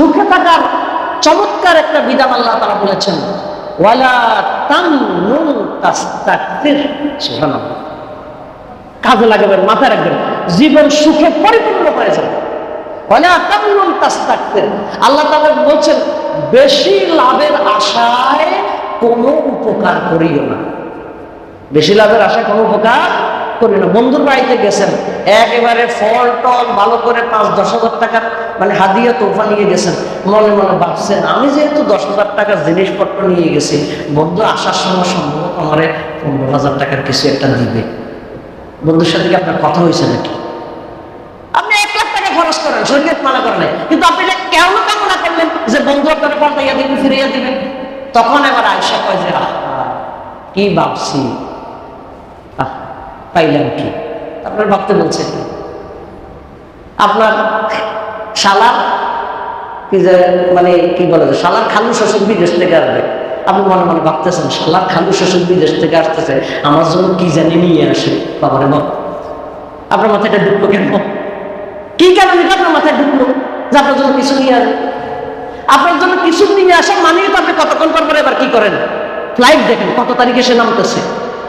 সুখে থাকার চমৎকার একটা বিধান আল্লাহ তাআলা বলেছেন, ওয়ালা তামনুন তাস্তাকসির। সুবহানাল্লাহ, কাজে লাগাবেন, মাথায় রাখবেন, জীবন সুখে পরিপূর্ণ হয়ে যাবে। ওয়ালা তামনুন তাস্তাকসির, আল্লাহ তাআলা বলছেন বেশি লাভের আশায় কোনো উপকার করিও না। বেশি লাভের আশায় কোনো উপকার করি না। বন্ধুর বাড়িতে গেছেন, একেবারে ফল টল ভালো করে 5-10 হাজার টাকার মানে হাদিয়া তোফা নিয়ে গেছেন, মনে মনে ভাবছেন আমি যেহেতু 10 হাজার টাকার জিনিসপত্র নিয়ে গেছি, বন্ধু আসার সময় সম্ভবত আমার 15,000 টাকার কিছু একটা দিবে। বন্ধুর সাথে কি আপনার কথা হয়েছে নাকি? আপনি 1 লাখ টাকা খরচ করেন, শরীয়ত মানা করে নাই, কিন্তু আপনি এটা কেন কামনা করলেন যে বন্ধু আপনার পাল্টাইয়া দিবেন, ফিরিয়ে দিবেন? তখন এবার আয়েশা কয় যে কি ভাবছি, পাইলাম কি? আপনার ভাবতে বলছে কি? আপনার শালার কি যে মানে কি বলে, শালার খালু শ্বশুর বিদেশ থেকে আসবে, আপনি মনে মনে ভাবতেছেন শালার খালু শ্বশুর বিদেশ থেকে আসতেছে, আমার জন্য কি জানি নিয়ে আসে। বাবারে বাপ, আপনার মাথায় এটা ঢুকলো কেন? কি কারণে আপনার মাথায় ঢুকলো যে আপনার জন্য কিছু নিয়ে আসে? আপনার জন্য কিছু নিয়ে আসা মানেই তো আপনি কতক্ষণ পর পর এবার কি করেন, ফ্লাইট দেখেন কত তারিখে সে নামতেছে,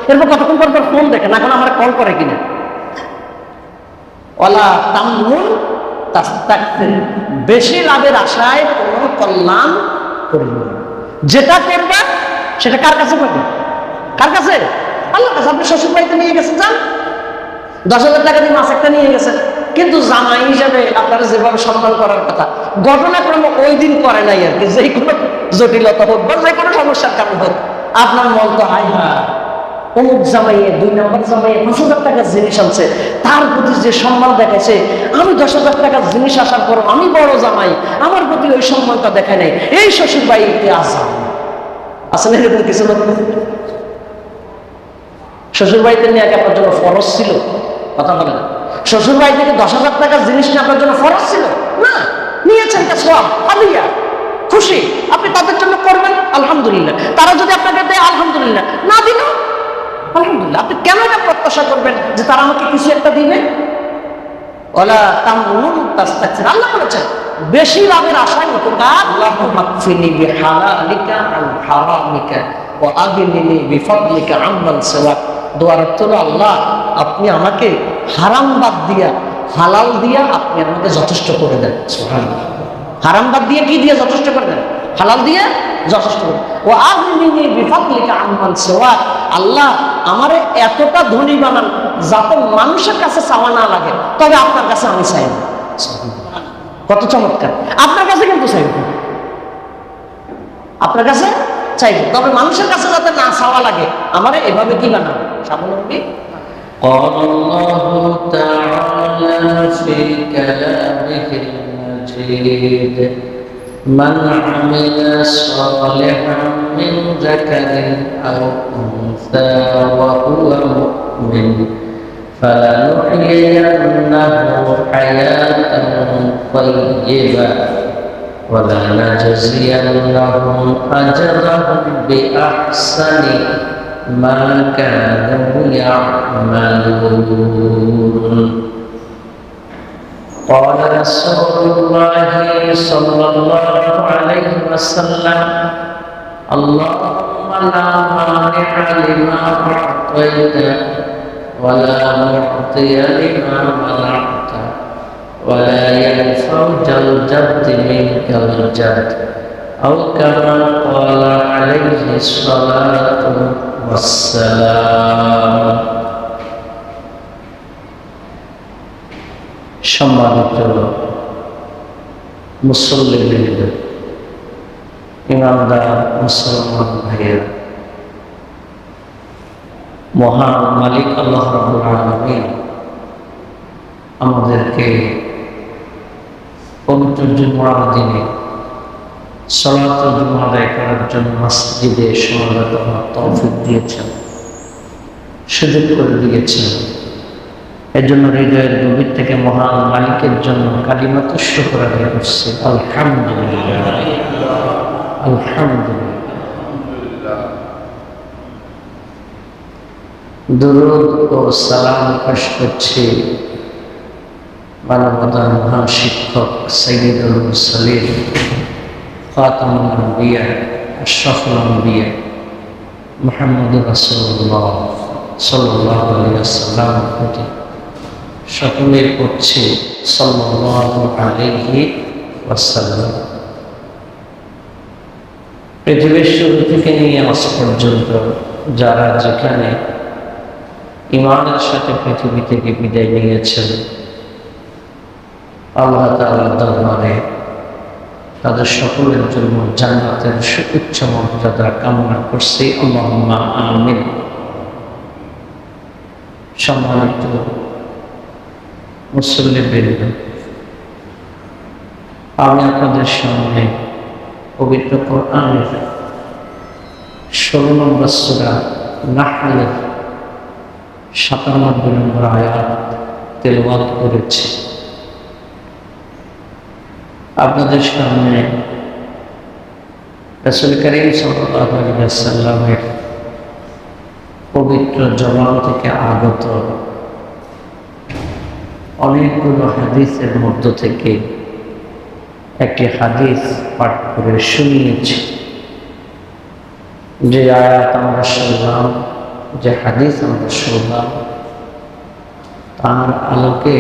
এরপর কতক্ষণ পর পর ফোন দেখেন এখন আমার কল করে কিনা। ওয়ালা তামনুন তাস্তাকসির, বেশি লাভের আশায় কোনো কল্যাণ করিও না। যেটা করবে সেটা কার কাছে পাবে? কার কাছে? আল্লাহর কাছে। আপনি শ্বশুর বাড়িতে নিয়ে গেছেন, যান, 10,000 টাকা দিয়ে মাছ একটা নিয়ে গেছেন, কিন্তু জামাই হিসাবে আপনারা যেভাবে সম্মান করার কথা ঘটনাক্রমে ওই দিন করে নাই আর কি। যে কোনো জটিলতা হোক বা যে কোনো সমস্যার কারণ হোক, আপনার মন তো হাই হাই অমুক জামাইয়ে 2 নম্বর জামাইয়ে 5,000 টাকার জিনিস আনছে, তার প্রতি যে সম্মান দেখাইছে, আমি 10,000 টাকার জিনিস আসার পর আমি বড় জামাই, আমার প্রতি ওই সম্মানটা দেখায় নাই, এই শ্বশুর বাড়িতে আসা আসলে এরকম কিছু লোক শ্বশুর বাড়িতে নিয়ে আপনার জন্য ফরজ ছিল? কথা বলেন, শ্বশুর বাড়ি থেকে 10,000 টাকার জিনিস নিয়ে আপনার জন্য ফরজ ছিল না? নিয়েছেন তা সওয়াব, হাদিয়া, খুশি, আপনি তাদের জন্য করবেন আলহামদুলিল্লাহ। তারা যদি আপনাকে দেয় আলহামদুলিল্লাহ, না দিল আলহামদুলিল্লাহ। আপনি কেন এটা প্রত্যাশা করবেন যে তারা আমাকে কিছু একটা দিবে? ওয়ালা তামনুন তাস্তাকসির, আল্লাহ বলেছেন বেশি লাভের আশায় উপকার। আল্লাহু মাকফিনি বিহালালিকা আন হারামিকা ওয়া আগনিনি বিফদলিকা আম্মান সিওয়াক। দোয়ার অর্থ হলো আল্লাহ আপনি আমাকে হারাম বাদ দিয়া হালাল দিয়া আপনি আমাকে যথেষ্ট করে দেন। সুবহানাল্লাহ, হারাম বাদ দিয়ে কি দিয়ে যথেষ্ট করে দেন? হালাল দিয়ে যথেষ্ট করে। ওয়া আগনিনি বিফদলিকা আম্মান সিওয়াক, আল্লাহ আমারে এতটা ধনী বানান যাতে মানুষের কাছে চাওয়া না লাগে, তবে আপনার কাছে আমি চাই না। কত চমৎকার! আপনার কাছে কিন্তু চাইব, আপনার কাছে চাইব, তবে মানুষের কাছে যাতে না চাওয়া লাগে, আমারে এভাবে কি বানান, স্বাবলম্বী। قال الله تعالى في كلامه المجيد من عمل صالحا من ذكر أو أنثى وهو مؤمن فلنحيينه حياة طيبة ولنجزينهم أجرهم بأحسن ما كانوا يعملون. قال رسول الله صلى الله عليه وسلم اللهم لا مانع لما أعطيت ولا معطي لما منعت ولا ينفع ذا الجد منك الجد أو كما قال عليه الصلاة والسلام. সম্মানিত মুসল্লিবৃন্দ, ইমানদার মুসলমান ভাইয়েরা, মহান মালিক আল্লাহ রাব্বুল আলামিন আমাদেরকে পবিত্র জুমার দিনে সালাতুল জুমা আদায় করার জন্য মসজিদে সমবেত হওয়ার তৌফিক দিয়েছেন, সুযোগ করে দিয়েছেন। এর জন্য হৃদয়ের গভীর থেকে মহান মালিকের জন্য কালিমাত শুকর আদায় করছি, আলহামদুলিল্লাহ, আলহামদুলিল্লাহ। দুরূদ ও সালাম পেশ করছি মানবতার মহান শিক্ষক সাইয়্যিদুল মুরসালিন খাতামুল আম্বিয়া আশরাফুল আম্বিয়া মুহাম্মদুর রাসূলুল্লাহ সাল্লাল্লাহু আলাইহি ওয়াসাল্লামের প্রতি সকলেই পড়ছে সাল্লাল্লাহু আলাইহি ওয়াসাল্লাম। পৃথিবীর শুরু থেকে নিয়ে আজ পর্যন্ত যারা যেখানে ঈমানের সাথে পৃথিবী থেকে বিদায় নিয়েছেন, আল্লাহ তাআলার দরবারে তাদের সকলের জন্য জান্নাতের সুউচ্চ মর্যাদা কামনা করছি, আল্লাহুম্মা আমিন। সম্মানিত মুসল্লিবৃন্দ, আমি আপনাদের সামনে পবিত্র কোরআনের 16 নম্বর সূরা নাহলের 97 নম্বর আয়াত তেলাওয়াত করেছি। আপনাদের সামনে রাসূল করিম সাল্লাল্লাহু আলাইহি ওয়াসাল্লামের পবিত্র জবান থেকে আগত অনেকগুলো হাদিসের মধ্য থেকে একটি হাদিস পাঠ করে শুনিয়েছি। যে আয়াত আমরা শুনলাম, যে হাদিস আমরা শুনলাম, তার আলোকে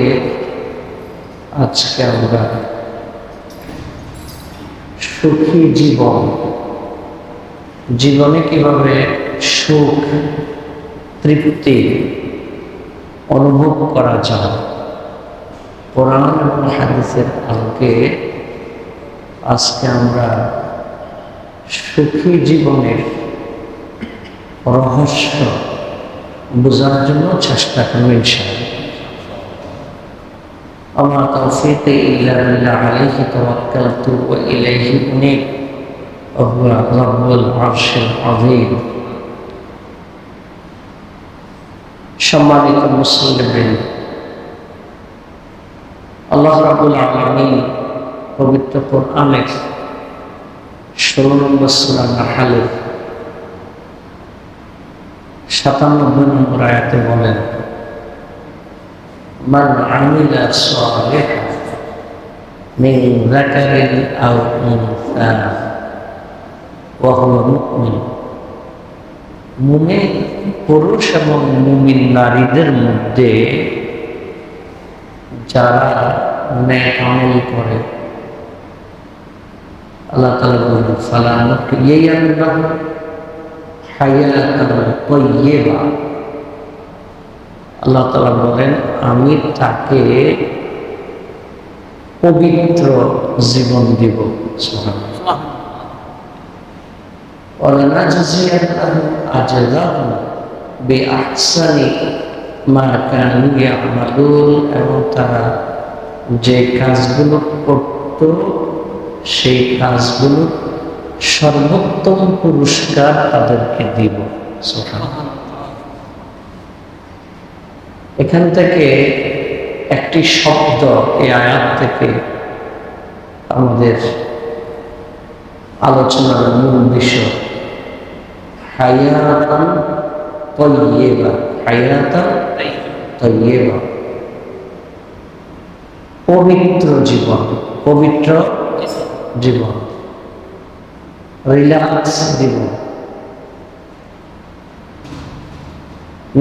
আজকে আমরা সুখী জীবনে কিভাবে সুখ তৃপ্তি অনুভব করা যায়, কোরআন এবং হাদিসের আলোকে আজকে আমরা সুখী জীবনের রহস্য বোঝার জন্য চেষ্টা করব ইনশাআল্লাহ। আমা তাওফীকি ইল্লা বিল্লাহ আলাইহি তাওয়াক্কালতু ওয়া ইলাইহি উনীব ওয়া হুয়া রাব্বুল আরশিল আযীম। সম্মানিত মুসলিমবৃন্দ, আল্লাহ রাব্বুল আলামিন পবিত্র কোরআনের 16 নম্বর সূরা নাহলের 97 নম্বর আয়াতে বলেন, মান আমিলা সালিহান মিন যাকারিন আও উনসা ওয়া হুয়া মুমিন। মুমিন পুরুষ এবং মুমিন নারীদের মধ্যে যারা নেক আমল করে, আল্লাহ তাআলা বলেন ফালানুহইয়ান্নাহু হায়াতান তাইয়্যিবা। আল্লাহ তাআলা বলেন আমি তাকে পবিত্র জীবন দিব। সুবহানাল্লাহ। ওয়ালানাজজিয়ান্নাহুম আজরাহুম বিআহসানি মা কানু ইয়ামালুন। এবং তারা যে কাজগুলো করত সেই কাজগুলো সর্বোত্তম পুরস্কার তাদেরকে দিব। সুবহানাল্লাহ। এখান থেকে একটি শব্দ এই আয়াত থেকে আমাদের আলোচনার মূল বিষয় হায়াতান তাইয়্যিবা। হায়াতান তাইয়্যিবা, পবিত্র জীবন, পবিত্র জীবন, রিল্যাক্স জীবন,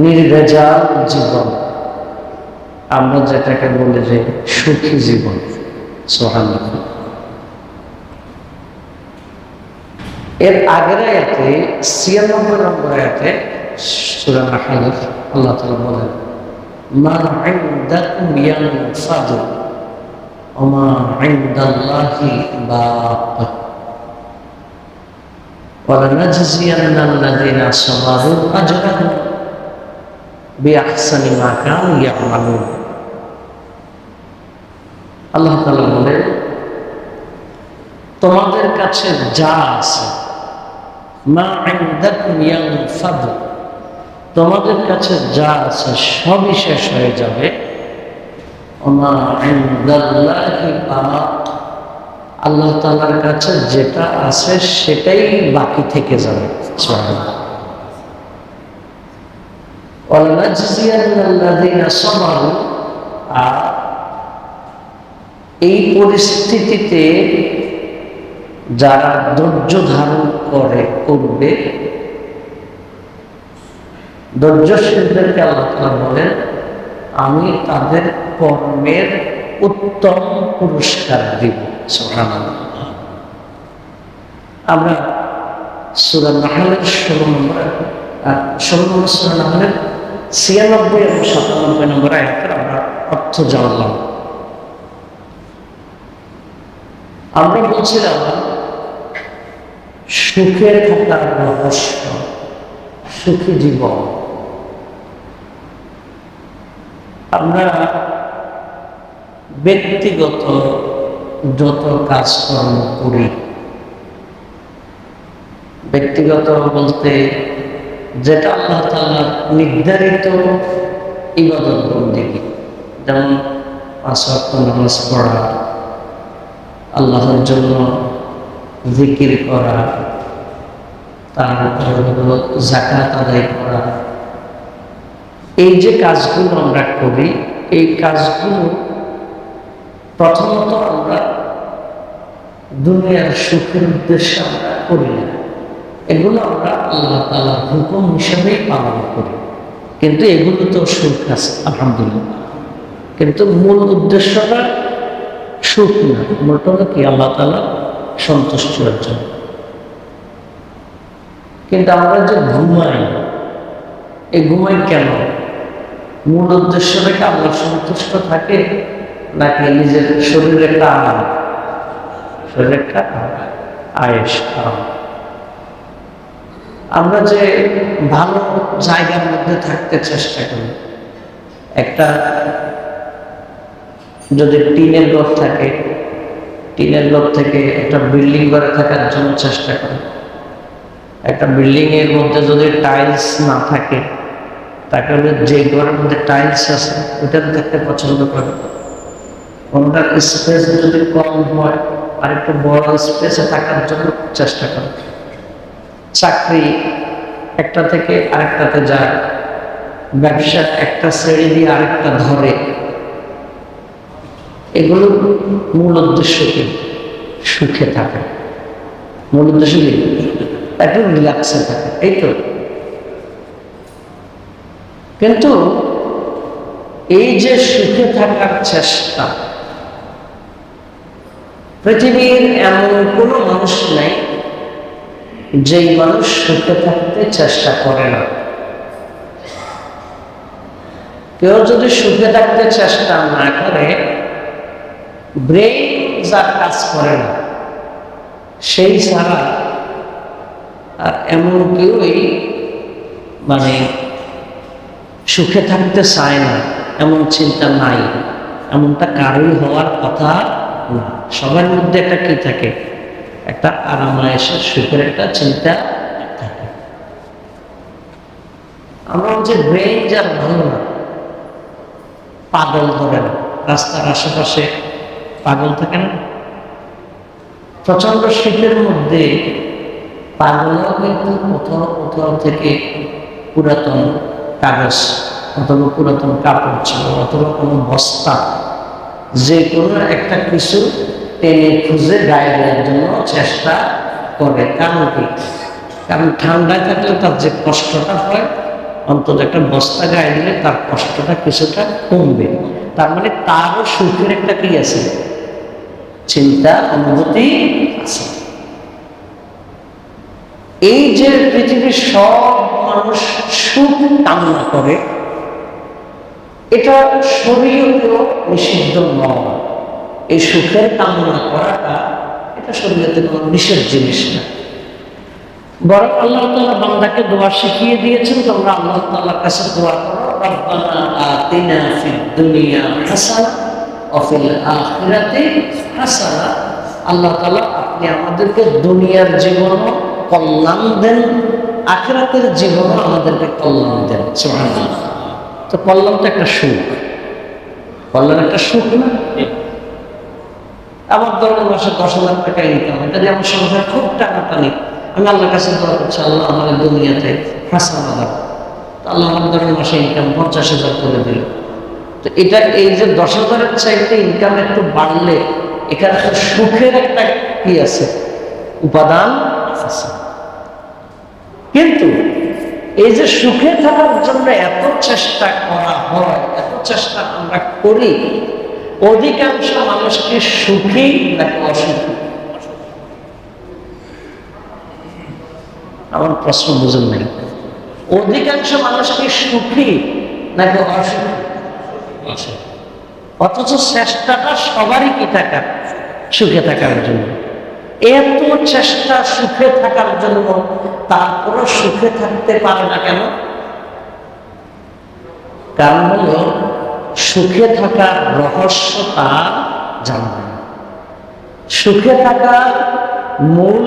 নির্ভেজাল জীবন, আমরা যেটাকে বলি যে সুখী জীবন। সুবহানাল্লাহ। এর আগের আয়াতে 96 নম্বর আয়াতে সূরা নাহলের আল্লাহ তাআলা বলেন মা ইনদাকুম ইয়ানফাদু ওয়া মা ইনদাল্লাহি বাক ওয়া লানাজজিয়ান্নাল্লাযীনা সাবারু আজরাহুম বিআহসানি মা কানু ইয়ামালুন। আল্লাহ তাআলা বলেন তোমাদের কাছে যা আছে, মা ইনদাকুম ইয়ানফাদু, তোমাদের কাছে যা আছে সবই শেষ হয়ে যাবে। ওয়া মা ইনদাল্লাহি বাক, আল্লাহ তাআলার কাছে যেটা আছে সেটাই বাকি থেকে যাবে। সুবহানাল্লাহ। ওয়ালানাজজিয়ান্নাল্লাযীনা সাবারু, আর পরিস্থিতিতে যারা ধৈর্য ধারণ করবে, ধৈর্যশীলদেরকে আল্লাহ তাআলা বলেন আমি তাদের কর্মের উত্তম পুরস্কার দিব। সুবহানাল্লাহ। আমরা সূরা নাহলের 16 নম্বর সূরা নাহলের 96 এবং 97 নম্বর আয়াতের আমরা অর্থ জানলাম। আমরা বলছিলাম সুখে থাকার রহস্য, সুখী জীবন। আমরা ব্যক্তিগত যত কাজকর্ম করি, ব্যক্তিগত বলতে যেটা আল্লাহ তাআলা নির্ধারিত ইবাদত বন্দেগী, যেমন 5 ওয়াক্ত নামাজ পড়া, আল্লাহর জন্য জিকির করা, তারপর হলো যাকাত আদায় করা, এই যে কাজগুলো আমরা করি, এই কাজগুলো প্রথমত আমরা দুনিয়ার সুখের উদ্দেশ্যে আমরা করি না, এগুলো আমরা আল্লাহ তাআলার হুকুম হিসেবেই পালন করি। কিন্তু এগুলো তো সুখ আছে আলহামদুলিল্লাহ, কিন্তু মূল উদ্দেশ্যটা সুখ না, মূলটা হলো কি আল্লাহ তাআলা সন্তুষ্ট অর্জন। কিন্তু আমরা যে ঘুমাই, এই ঘুমাই কেন? মূল উদ্দেশ্যটা কি আল্লাহ সন্তুষ্ট থাকে, নাকি নিজের শরীরে একটা আরাম, শরীরে একটা আয়েশ আরাম? আমরা যে ভালো জায়গার মধ্যে থাকতে চেষ্টা করি, একটা যদি টিনের ঘর থাকে, টিনের ঘর থেকে একটা বিল্ডিং ঘরে থাকার জন্য চেষ্টা করি। একটা বিল্ডিং এর মধ্যে যদি টাইলস না থাকে, তাহলে যে ঘরের মধ্যে টাইলস আছে ওইটাতে থাকতে পছন্দ করে। কোনটার স্পেস যদি কম হয় আর একটু বড় স্পেসে থাকার জন্য চেষ্টা করে। চাকরি একটা থেকে আরেকটাতে যায়, ব্যবসা একটা ছেড়ে দিয়ে আরেকটা ধরে, এগুলো মূল উদ্দেশ্য কি? সুখে থাকে। মূল উদ্দেশ্য কি? একটু রিল্যাক্সে থাকে, এই তো। কিন্তু এই যে সুখে থাকার চেষ্টা, পৃথিবীর এমন কোনো মানুষ নাই যেই মানুষ সুখে থাকতে চেষ্টা করে না। কেউ যদি সুখে থাকতে চেষ্টা না করে, ব্রেইন যার কাজ করে না, সেই ছাড়া আর এমন কেউই মানে সুখে থাকতে চায় না, এমন চিন্তা নাই, এমনটা কারোই হওয়ার কথা না। সবার মধ্যে একটা কি থাকে? একটা আরামায়েশের সুখের একটা চিন্তা থাকে। আমরা হচ্ছে ব্রেইন যার ভালো না, পাগল ধরে না, রাস্তার আশেপাশে পাগল থাকে না? প্রচন্ড শীতের মধ্যে পাগলও কিন্তু কোথাও কোথাও থেকে পুরাতন কাগজ অথবা পুরাতন কাপড় ছিল অথবা কোনো বস্তা, যে কোনো একটা কিছু টেনে খুঁজে গায়ে দেওয়ার জন্য চেষ্টা করে। কারণ কি? কারণ ঠান্ডায় থাকলে তার যে কষ্টটা হয়, অন্তত একটা বস্তা গায়ে দিলে তার কষ্টটা কিছুটা কমবে। তার মানে তারও সুখের একটা কি আছে? চিন্তা, অনুভূতি আছে। এই যে পৃথিবীর সব মানুষ সুখ কামনা করে, এটা শরীয়তেও নিষিদ্ধ নয়। এই সুখের কামনা করাটা এটা শরীয়তে কোনো নিষেধ জিনিস না। বরং আল্লাহ তাআলা বান্দাকে দোয়া শিখিয়ে দিয়েছেন, তোমরা আল্লাহ তাআলার কাছে দোয়া করো, রব্বানা আতিনা ফিদ দুনিয়া হাসানা ওয়া ফিল আখিরাতি হাসানা। আল্লাহ তাআলা আপনি আমাদেরকে দুনিয়ার জীবনও কল্যাণ দেন, আখিরাতের জীবনও আমাদেরকে কল্যাণ দেন। সুবহানাল্লাহ। তো কল্যাণ তো একটা সুখ, কল্যাণ একটা সুখ না? আমার ধরুন মাসে 10,000 টাকা ইনকাম, এটা দিয়ে আমার সংসার খুব টানাটানি, আমি আল্লাহর কাছে দোয়া করছি, আল্লাহ আমাদের দুনিয়াতে হাসানা দাও। তো আল্লাহ আমার ধরুন মাসে ইনকাম 50,000 করে দিল। তো এটা এই যে 10,000-এর চাইতে ইনকাম একটু বাড়লে এখানে তো সুখের একটা কি আছে, উপাদান আছে। কিন্তু এই যে সুখে থাকার জন্য এত চেষ্টা করা হয়, এত চেষ্টা আমরা করি, অধিকাংশ মানুষকে সুখী নাকি অসুখী? আমার প্রশ্ন বুঝেন নাই। অধিকাংশ মানুষকে সুখী নাকি অসুখী? অথচ চেষ্টাটা সবারই কি থাকা, সুখে থাকার জন্য। এত চেষ্টা সুখে থাকার জন্য, তারপরও সুখে থাকতে পারে না কেন? কারণ হলো সুখে থাকার রহস্য তার জানা নেই, সুখে থাকার মূল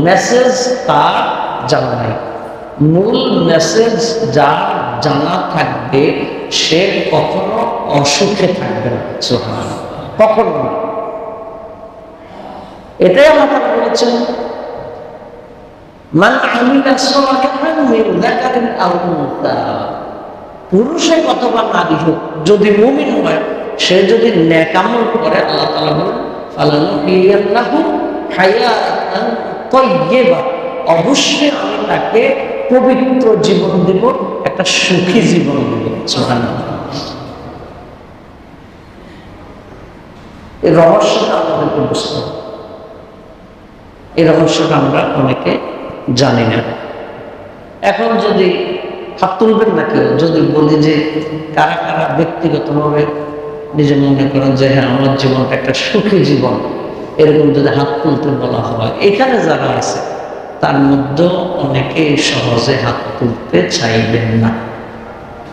মেসেজ তার জানা নেই। মূল মেসেজ যার জানা থাকবে সে কখনো অসুখে থাকবে না, কখনো না। এটাই আল্লাহ তাআলা বলেছেন, মান আমিলা সালিহান মিন যাকারিন আও উনসা, পুরুষে অথবা নারী হোক, যদি মুমিন হয়, সে যদি নেক আমল করে, আল্লাহ তাআলা বলেন ফালানুহিয়ান্নাহু হায়াতান তাইয়্যিবা, অবশ্যই আমি তাকে পবিত্র জীবন দেব, একটা সুখী জীবন দেব। সুবহানাল্লাহ। এই রহস্যটা আমাদেরকে বুঝতে হবে। এই রহস্যটা আমরা অনেকে জানি না। এখন যদি হাত তুলবেন না কেউ, যদি বলি যে কারা কারা ব্যক্তিগতভাবে নিজে মনে করেন যে হ্যাঁ আমার জীবনটা একটা সুখী জীবন, এরকম যদি হাত তুলতে বলা হয়, এখানে যারা আছে তার মধ্যেও অনেকে সহজে হাত তুলতে চাইবেন না।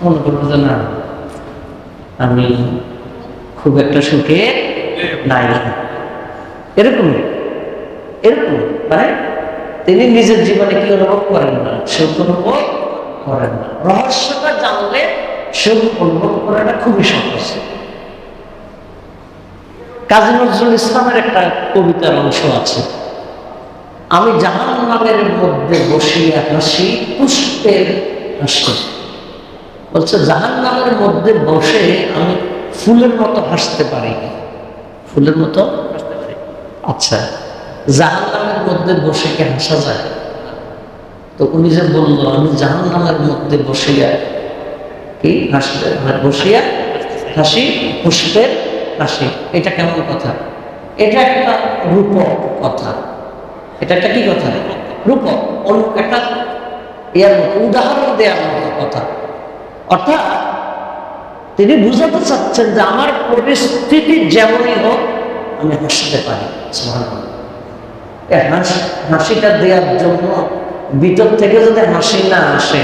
মনে করবেন যে না, আমি খুব একটা সুখে নাই, এরকম এরকম মানে তিনি নিজের জীবনে কি অনুভব করেন না, সুখ অনুভব করেন না। রহস্যটা জানলে সুখ অনুভব করাটা খুবই সহজ। কাজী নজরুল ইসলামের একটা কবিতার অংশ আছে, আমি জাহান্নামের মধ্যে বসিয়া হাসি পুষ্পের হাসি। বলছে জাহান্নামের মধ্যে বসে আমি ফুলের মতো হাসতে পারি, ফুলের মতো হাসতে পারি। আচ্ছা, জাহান্নামের মধ্যে বসে কি হাসা যায়? তো উনি যে বললো আমি জাহান্নামের মধ্যে বসিয়া কি হাসতে, বসিয়া হাসি পুষ্পের হাসি, এটা কেমন কথা? এটা একটা রূপক কথা। এটা একটা কি কথা? রূপক, একটা ইয়ার মতো, উদাহরণ দেওয়ার মতো কথা। অর্থাৎ তিনি বুঝাতে চাচ্ছেন যে আমার পরিস্থিতি যেমনই হোক আমি হাসতে পারি। হাসিটা দেওয়ার জন্য ভিতর থেকে যদি হাসি না আসে,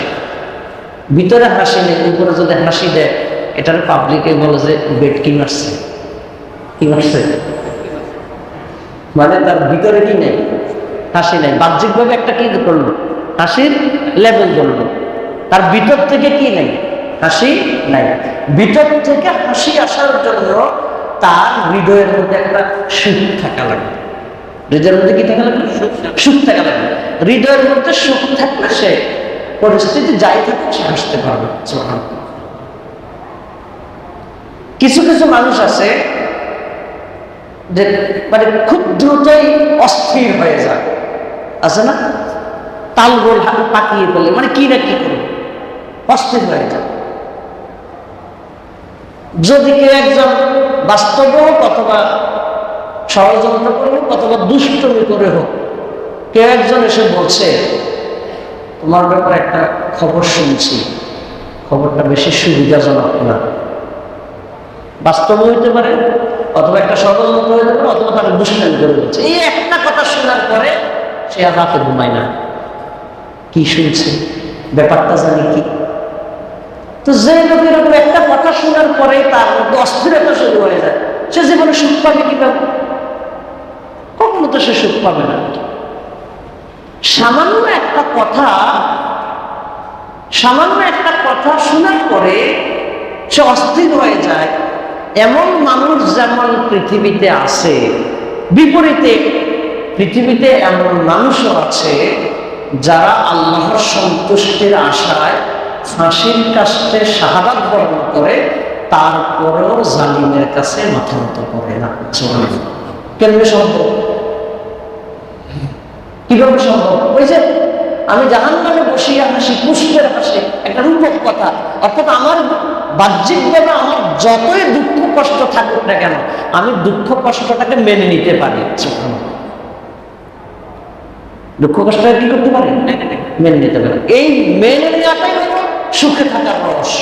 ভিতরে হাসি নেই, উপরে যদি হাসি দেয়, এটার পাবলিকে বলে যে বেটকি মারছে। কি মারছে মানে তার ভিতরে কি নেই, হাসি নেই। বাহ্যিকভাবে একটা কি করলো, হাসির লেভেল ধরলো, তার ভিতর থেকে কি নেই, হাসি নাই। ভিতর থেকে হাসি আসার জন্য তার হৃদয়ের মধ্যে একটা সুখ থাকা লাগবে। হৃদয়ের মধ্যে কি থাকা লাগবে? সুখ থাকা লাগবে। হৃদয়ের মধ্যে সুখ থাকলে সে পরিস্থিতি যাই থাকুক সে হাসতে পারবে। কিছু কিছু মানুষ আছে যে মানে খুব দ্রুতই অস্থির হয়ে যায়, আছে না? তালগোল পাকিয়ে ফেলে, মানে কি না কি করবে, অস্থির হয়ে যায়। যদি কেউ একজন বাস্তব হোক অথবা ষড়যন্ত্র করে হোক অথবা দুষ্টমি করে হোক, কেউ একজন এসে বলছে তোমার ব্যাপারে একটা খবর শুনছি, খবরটা বেশি সুবিধাজনক না, বাস্তব হইতে পারে অথবা একটা ষড়যন্ত্র হইতে পারে অথবা তারা দুষ্টামি করে বলছে। এই একটা কথা শোনার পরে সে আর রাতে ঘুমায় না, কি শুনছে, ব্যাপারটা জানি কি। তো যে লোকের উপর একটা কথা শোনার পরে তার মধ্যে অস্থিরতা শুরু হয়ে যায়, সে জীবনে সুখ পাবে কিভাবে? কখনো তো সে সুখ পাবে না। সামান্য একটা কথা শোনার পরে সে অস্থির হয়ে যায়। এমন মানুষ যেমন পৃথিবীতে আছে, বিপরীতে পৃথিবীতে এমন মানুষও আছে যারা আল্লাহর সন্তুষ্টির আশায় ফাঁসির কাস্টে শাহাদাত বরণ করে, তারপরেও জালিমের কাছে মাথা নত করে না। কেমনে সম্ভব? কিভাবে সম্ভব? ওই যে আমি জাহান্নামে বসিয়া হাসি, পুষ্পের হাসি, একটা রূপক কথা। অর্থাৎ আমার বাহ্যিকভাবে আমার যতই দুঃখ কষ্ট থাকুক না কেন, আমি দুঃখ কষ্টটাকে মেনে নিতে পারি। দুঃখ কষ্টটা কি করতে পারি? মেনে নিতে পারি। এই মেনে নেওয়াটাই হলো সুখে থাকার রহস্য।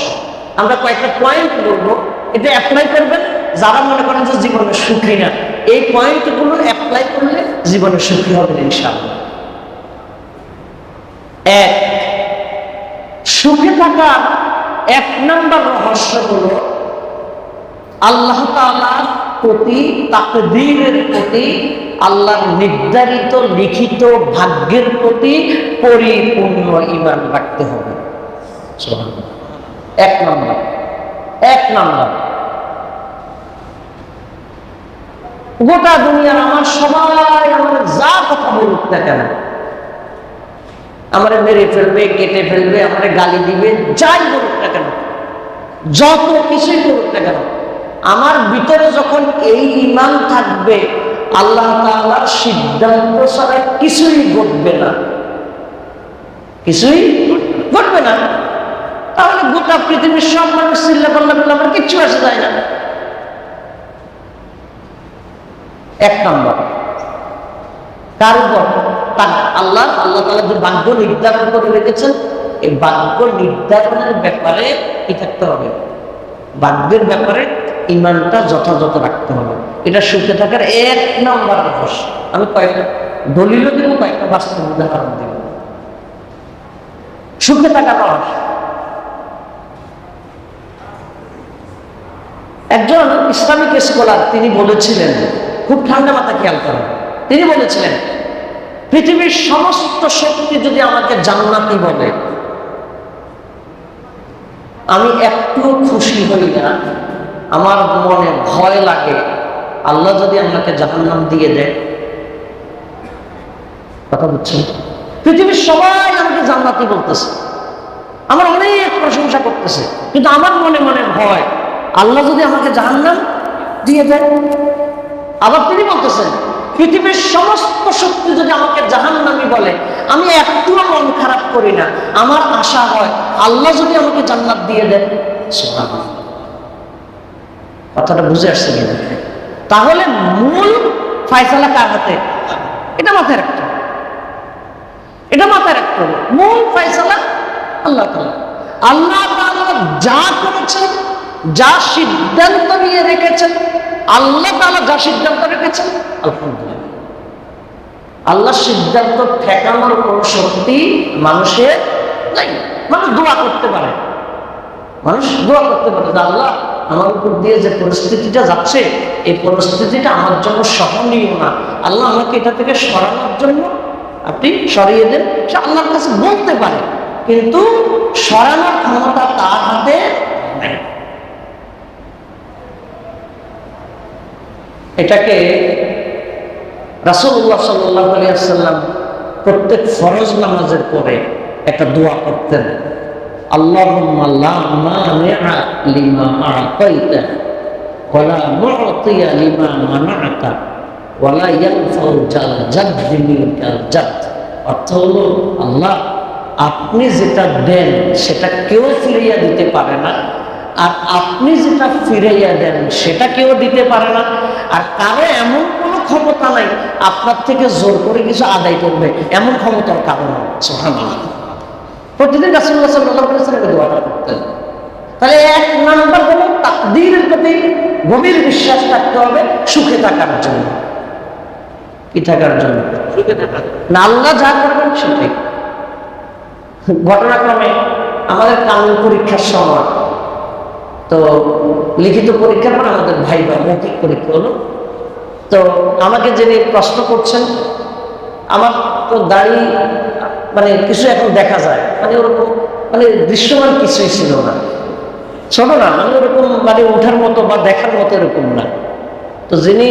আমরা কয়েকটা পয়েন্ট বলবো, এটা অ্যাপ্লাই করবেন যারা মনে করেন যে জীবনে সুখী না। এই পয়েন্টগুলো অ্যাপ্লাই করলে জীবনে সুখী হবেন ইনশাআল্লাহ। এক, সুখে থাকার এক নম্বর রহস্য হলো আল্লাহ তাআলার প্রতি, তাকদীরের প্রতি, আল্লাহর নির্ধারিত লিখিত ভাগ্যের প্রতি পরিপূর্ণ ঈমান রাখতে হবে। এক নম্বর। গোটা দুনিয়ার আমার সবাই আমাদের যা কথা বলুক না কেন, আমারে মেরে ফেলবে, কেটে ফেলবে, আমারে গালি দিবে, যাই বলুক না কেন, যত কিছুই করুক না কেন, আমার ভিতরে যখন এই ঈমান থাকবে আল্লাহ তাআলার সিদ্ধান্ত ছাড়া কিছুই ঘটবে না, কিছুই ঘটবে না। তাহলে গোটা পৃথিবীর সব মানুষ চিল্লা পাল্লা বললে আমার কিচ্ছু আসে যায় না। এক নম্বর। তারপর আল্লাহ তাআলা যে ভাগ্য নির্ধারণ করে রেখেছেন, এই ভাগ্য নির্ধারণের ব্যাপারে কি থাকতে হবে? ভাগ্যের ব্যাপারে ঈমানটা যথাযথ রাখতে হবে। এটা সুখে থাকার এক নম্বর রহস্য। আমি কয়েকটা দলিলও দেব, কয়েকটা বাস্তব উদাহরণ দেব। সুখে থাকার রহস্য। একজন ইসলামিক স্কলার তিনি বলেছিলেন, খুব ঠান্ডা মাথা খেয়াল করেন, তিনি বলেছিলেন পৃথিবীর সমস্ত শক্তি যদি আমাকে জান্নাতি বলে, আমি একটু খুশি হই না, আমার মনে ভয় লাগে আল্লাহ যদি আমাকে জাহান্নাম দিয়ে দেয়। কথা বুঝছেন? পৃথিবীর সবাই আমাকে জান্নাতি বলতেছে, আমার অনেক প্রশংসা করতেছে, কিন্তু আমার মনে মনে ভয় আল্লাহ যদি আমাকে জাহান্নাম দিয়ে দেয়। আবার তিনি বলতেছেন পৃথিবীর সমস্ত শক্তি যদি আমাকে জাহান্নামী বলে, আমি একটুও মন খারাপ করি না, আমার আশা হয় আল্লাহ যদি আমাকে জান্নাত দিয়ে দেন। সুবহানাল্লাহ। কথাটা বুঝে আসছে কিনা? তাহলে মূল ফয়সালা কার হাতে? এটা মাথায় রাখতে হবে, এটা মাথায় রাখতে হবে। মূল ফয়সালা আল্লাহ তাআলা। আল্লাহ তাআলা যা করেছেন, যা সিদ্ধান্ত নিয়ে রেখেছেন, আল্লাহ তাআলা যা সিদ্ধান্ত রেখেছেন, আলহামদুলিল্লাহ। আল্লাহর সিদ্ধান্ত ঠেকানোর কোন শক্তি মানুষের নাই। মানুষ দোয়া করতে পারে, মানুষ দোয়া করতে পারে যে আল্লাহ আমার উপর দিয়ে যে পরিস্থিতিটা যাচ্ছে, এই পরিস্থিতিটা আমার জন্য সহনীয় না, আল্লাহ আমাকে এটা থেকে সরানোর জন্য আপনি সরিয়ে দেন। সে আল্লাহর কাছে বলতে পারে, কিন্তু সরানোর ক্ষমতা তার হাতে নেই। এটাকে রাসূলুল্লাহ সাল্লাল্লাহু আলাইহি ওয়াসাল্লাম প্রত্যেক ফরজ নামাজের পরে একটা দোয়া করতেন, আল্লাহুম্মা লা মানিআ লিমা আ'তাইতা ওয়া লা মু'তিয়া লিমা মানা'তা ওয়া লা ইয়ানফাউ জাল জাদ্দি মিনকাল জাদ। অর্থ হলো, আল্লাহ আপনি যেটা দেন সেটা কেউ ফিরিয়ে দিতে পারে না, আর আপনি যেটা ফিরাইয়া দেন সেটা কেউ দিতে পারে না, আর কারো এমন কোনো ক্ষমতা নাই আপনার থেকে জোর করে কিছু আদায় করবে, এমন ক্ষমতার কারণ। সুবহানাল্লাহ। প্রতিদিন রাসূলুল্লাহ সাল্লাল্লাহু আলাইহি ওয়াসাল্লাম দোয়াটা করতেন। তাহলে এক নাম্বার হলো তাকদীরের প্রতি গভীর বিশ্বাস থাকতে হবে সুখে থাকার জন্য। কি থাকার জন্য? সুখে থাকার। না আল্লাহ যা করবেন সেটাই। ঘটনাক্রমে আমাদের কানুন পরীক্ষার সময়, তো লিখিত পরীক্ষার পর আমাদের ভাইবা মৌখিক পরীক্ষা হলো। তো আমাকে যিনি প্রশ্ন করছেন, আমার তো দাড়ি মানে কিছু এখন দেখা যায়, মানে ওরকম মানে দৃশ্যমান কিছুই ছিল না, ছোট না, মানে ওরকম মানে ওঠার মতো বা দেখার মতো এরকম না। তো যিনি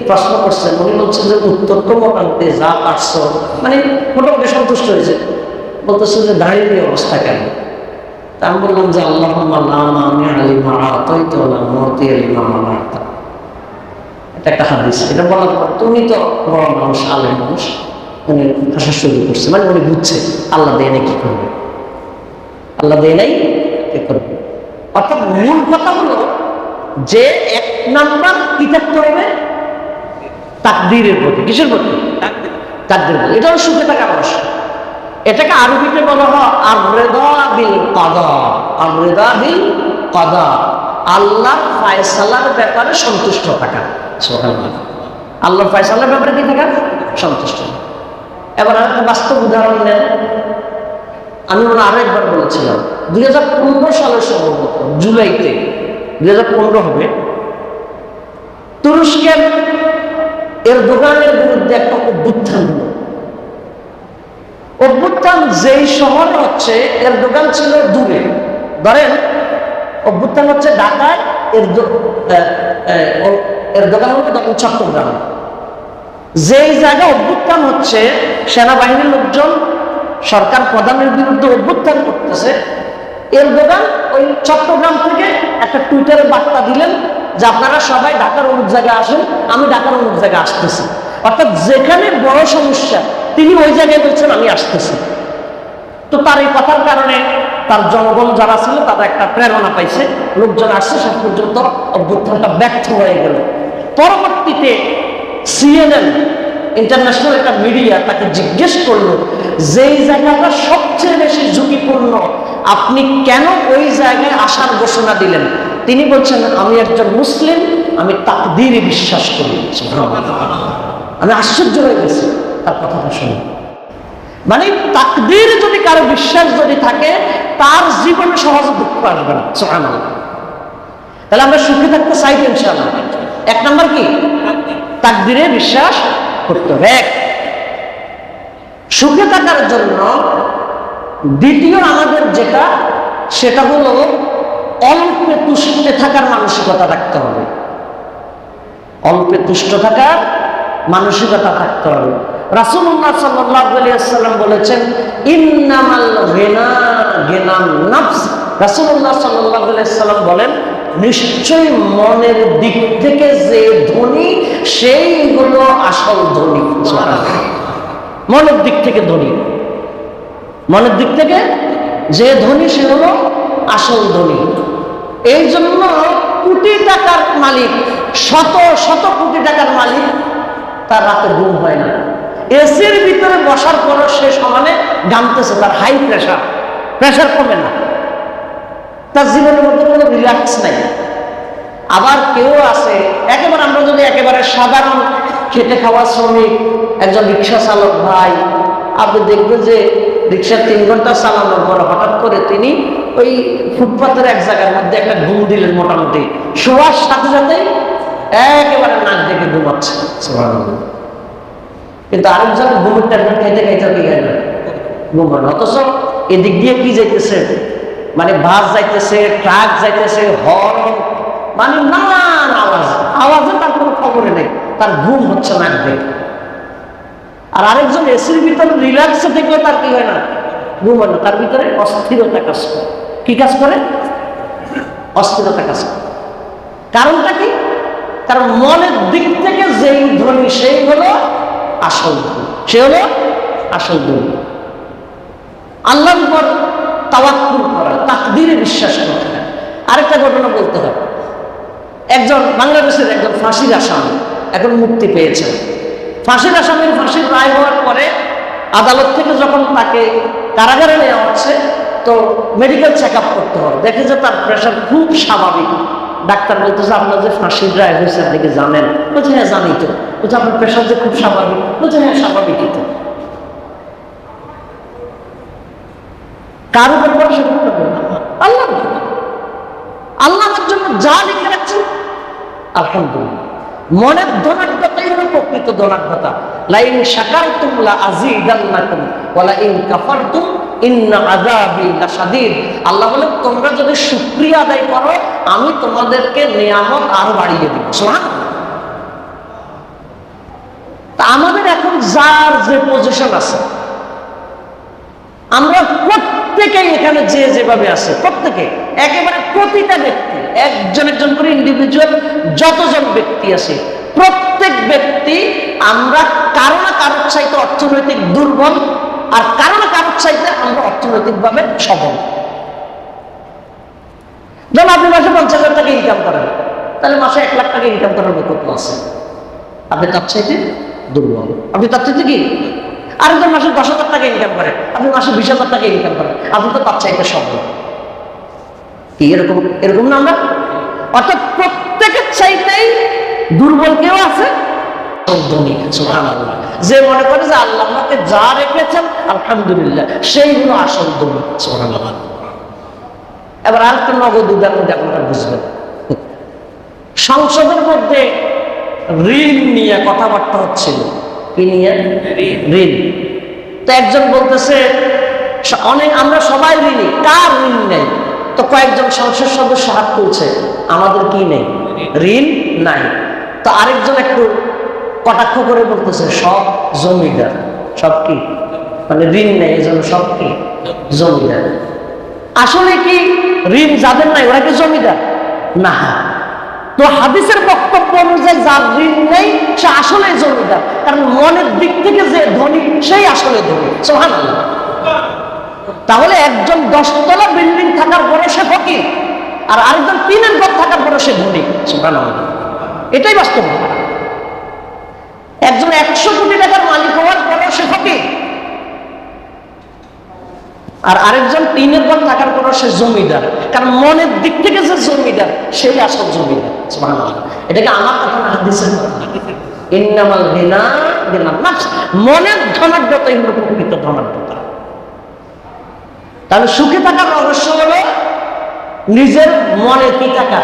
প্রশ্ন করছেন উনি বলছেন যে উত্তর তো মোটামুটি যা পারছো, মানে মোটামুটি সন্তুষ্ট হয়েছে। বলতেছে যে দাঁড়িয়ে নিয়ে অবস্থা কেন? তা আমি বললাম যে আল্লাহুম্মা লা মানিআ লিমা আ'তাইতা ওয়া লা মু'তিয়া লিমা মানা'তা। একটা হাদিস, এটা বলার পর তুমি তো বড় মানুষ, আলেম মানুষ, উনি হাসা শুরু করছে, মানে উনি বুঝছে আল্লাহ দেয় নাই কি করবে, আল্লাহ দেয় নাই কি করবে। অর্থাৎ মূল কথা হলো যে 1 নাম্বার কি থাকতে হবে, তাকদীরের প্রতি। কিসের প্রতি? তাকদীর প্রতি। এটা হলো সুখে থাকা মানুষ। এটাকে আরবিতে বলা হয় আর-রিদা বিল কাদা। আর-রিদা বিল কাদা, আল্লাহর ফয়সালার ব্যাপারে সন্তুষ্ট থাকা। সুবহানাল্লাহ। আল্লাহর ফয়সালার ব্যাপারে কি থাকা? সন্তুষ্ট। এবার একটা বাস্তব উদাহরণ নেন। আমি মনে আরো একবার বলেছিলাম 2015 সালের সম্ভবত জুলাইতে, 2015 হবে, তুরস্কের এরদোগানের বিরুদ্ধে একটা অভ্যুত্থান হলো। অভ্যুত্থান যেই শহরে হচ্ছে, এরদোগান ছিল দূরে। ধরেন অভ্যুত্থান হচ্ছে ঢাকায়, এরদোগান হলো তখন চট্টগ্রাম। যেই জায়গায় অভ্যুত্থান হচ্ছে, সেনাবাহিনীর লোকজন সরকার প্রধানের বিরুদ্ধে অভ্যুত্থান করতেছে, এরদোগান ওই চট্টগ্রাম থেকে একটা টুইটারে বার্তা দিলেন যে আপনারা সবাই ঢাকার অমুক জায়গায় আসেন, আমি ঢাকার অমুক জায়গায় আসতেছি। অর্থাৎ যেখানে বড় সমস্যা তিনি ওই জায়গায় বলছেন আমি আসতেছি। তো তার এই কথার কারণে তার জনগণ যারা ছিল তারা একটা প্রেরণা পাইছে, লোকজন আসছে, শেষ পর্যন্ত অভ্যুত্থানটা ব্যর্থ হয়ে গেল। পরবর্তীতে CNN ইন্টারন্যাশনাল একটা মিডিয়া তাকে জিজ্ঞেস করলো, যেই জায়গাটা সবচেয়ে বেশি ঝুঁকিপূর্ণ আপনি কেন ওই জায়গায় আসার ঘোষণা দিলেন? তিনি বলছেন আমি একজন মুসলিম, আমি তাকদীরে বিশ্বাস করি। আমি আশ্চর্য হয়ে গেছি তার কথাটা শুনে। মানে তাকদীর যদি কারো বিশ্বাস যদি থাকে, তার জীবনে সহজে দুঃখ আসবে না। সুবহানাল্লাহ। তাহলে আমরা সুখে থাকতে চাই ইনশাআল্লাহ। 1 নাম্বার কি? তাকদীরে বিশ্বাস করতে হবে। সুখে থাকার জন্য দ্বিতীয় আমাদের যেটা, সেটা হলো অল্পে তুষ্টে থাকার মানসিকতা রাখতে হবে। অল্পে তুষ্ট থাকার মানসিকতা থাকতে হবে। রাসূলুল্লাহ সাল্লাল্লাহু আলাইহি ওয়াসাল্লাম বলেছেন ইন্নামাল গিনা গিনান নাফস। রাসূলুল্লাহ সাল্লাল্লাহু আলাইহি ওয়াসাল্লাম বলেন নিশ্চয়ই মনের দিক থেকে যে ধনী সেই হলো আসল ধনী। মনের দিক থেকে ধনী, মনের দিক থেকে যে ধনী সে হলো আসল ধনী। এই জন্য কোটি টাকার মালিক, শত শত কোটি টাকার মালিক, তার রাতে ঘুম হয় না। এসির ভিতরে বসার পরও সে সমানে ঘামতেছে, তার হাই প্রেশার, প্রেশার কমে না, তার জীবনের মধ্যে কোনো রিল্যাক্স নাই। আবার কেউ আছে একেবারে, আমরা যদি একেবারে সাধারণ খেটে খাওয়া শ্রমিক, একজন রিক্সা চালক ভাই, আপনি দেখবেন যে রিক্সা 3 ঘন্টা চালানোর পর হঠাৎ করে তিনি ওই ফুটপাতের এক জায়গার মধ্যে একটা ঘুম দিলেন, মোটামুটি শোয়ার সাথে সাথেই একেবারে নাক ডেকে ঘুমাচ্ছে। কিন্তু আরেকজন ঘুমের ট্যাবলেট খাইতে খাইতে গিয়ে ঘুমান, অথচ এদিক দিয়ে কি যাইতেছে, মানে বাস যাইতেছে, ট্রাক যাইতেছে, হর্ন, মানে নানান আওয়াজ, আওয়াজে তার কোনো খবরে নেই, তার ঘুম হচ্ছে নাক ডেকে। আর আরেকজন এসির ভিতরে রিল্যাক্সে থেকেও তার কি হয় না, ঘুম হয় না, তার ভিতরে অস্থিরতা কাজ করে। কি কাজ করে? অস্থিরতা কাজ করে। কারণটা কি? কারণ মনের দিক থেকে যেই ধনী সেই হলো আসল ধনী, সে হলো আসল ধনী। আল্লাহর উপর তাওয়াক্কুল করা, তাকদীরে বিশ্বাস করতে হয়। আরেকটা ঘটনা বলতে হয়। একজন বাংলাদেশের একজন ফাঁসির আসামি এখন মুক্তি পেয়েছেন। ফাঁসির আসামির ফাঁসির রায় হওয়ার পরে আদালত থেকে যখন তাকে কারাগারে নেওয়া হচ্ছে, তো মেডিকেল চেক আপ করতে হবে, দেখে যে তার প্রেশার খুব স্বাভাবিক। ডাক্তার বলতেছে আপনার যে ফাঁসির রায় হয়েছে আপনি কি জানেন? বলছে হ্যাঁ জানি তো। বলছে আপনার প্রেশার যে খুব স্বাভাবিক? বলছে হ্যাঁ স্বাভাবিকই তো। কার উপর ভরসা করতে হবে? আল্লাহ। আল্লাহ আমার জন্য যা লিখে রাখছেন আলহামদুলিল্লাহ। মনের ধনাঢ্যতাই হলো প্রকৃত ধনাঢ্যতা। লাইন শাকারতুম লা আযীদান্নাকুম ওয়া লাইন কাফারতুম ইন্না আযাবি লাশাদীদ। আল্লাহ বলেন তোমরা যদি শুকরিয়া আদায় করো আমি তোমাদেরকে নিয়ামত আরো বাড়িয়ে দেব। সুবহানাল্লাহ। তা আমাদের এখন যার যে পজিশন আছে, আমরা প্রত্যেকেই এখানে যে যেভাবে আছে, প্রত্যেকে একেবারে প্রতিটা ব্যক্তি, একজন একজন করে ইন্ডিভিজুয়াল যতজন ব্যক্তি আছে প্রত্যেক ব্যক্তি আমরা কারো না কারোর চাইতে অর্থনৈতিক দুর্বল, আর কারো না কারোর চাইতে আমরা অর্থনৈতিকভাবে সবল। যেমন আপনি মাসে 50,000 টাকা ইনকাম করেন, তাহলে মাসে 1 লাখ টাকা ইনকাম করার বিকল্প আছে। আপনি তার চাইতে দুর্বল, আপনি তার চাইতে কি। আরেকজন মাসে 10,000 টাকা ইনকাম করে, আপনি মাসে 20,000 টাকা ইনকাম করেন, আপনি তো তার চাইতে সবল। কি এরকম এরকম না আমরা? অর্থাৎ প্রত্যেকের চাইতেই দুর্বল কেউ আছে, যে মনে করে যে আল্লাহ আমাকে যা রেখেছেন আলহামদুলিল্লাহ, সেই হলো আসল ধনী। সুবহানাল্লাহ। এবার আরেকটা নগদ উদাহরণ দিয়ে আপনারা বুঝবেন। সংসদের মধ্যে ঋণ নিয়ে কথাবার্তা হচ্ছিল। কি নিয়ে? ঋণ। তো একজন বলতেছে অনেক আমরা সবাই ঋণী, কার ঋণ নেই? তো কয়েকজন সংসদ সদস্য হাত তুলছে, আমাদের কি নেই? ঋণ নাই। তো আরেকজন একটু কটাক্ষ করে বলতেছে সব জমিদার। সব কি? মানে ঋণ নেই, এজন্য সব কি? জমিদার। আসলে কি ঋণ যাদের নাই ওরা কি জমিদার? না। তো হাদিসের বক্তব্য অনুযায়ী যার ঋণ নেই সে আসলে জমিদার, কারণ মনের দিক থেকে যে ধনী সেই আসলে ধনী। সুবহানাল্লাহ। তাহলে একজন 10 তলা বিল্ডিং থাকার পরে সে ফকির, আর আরেকজন 3 ঘর থাকার পরে সে ধনী। সুবহানাল্লাহ। এটাই বাস্তব। একজন 100 কোটি টাকার মালিক হওয়ার পরে সে ফকির, আর আরেকজন 3 ঘর থাকার পরে সে জমিদার, কারণ মনের দিক থেকে যে জমিদার সেই আসল জমিদার। সুবহানাল্লাহ। এটাকে আমার কথা না, হাদিসের কথা। ইন্নামাল গিনা গিনান নাফস, মনের ধনাঢ্যতাই হলো প্রকৃত ধনাঢ্যতা। তাহলে সুখে থাকার রহস্য হলো নিজের মনে কি থাকা,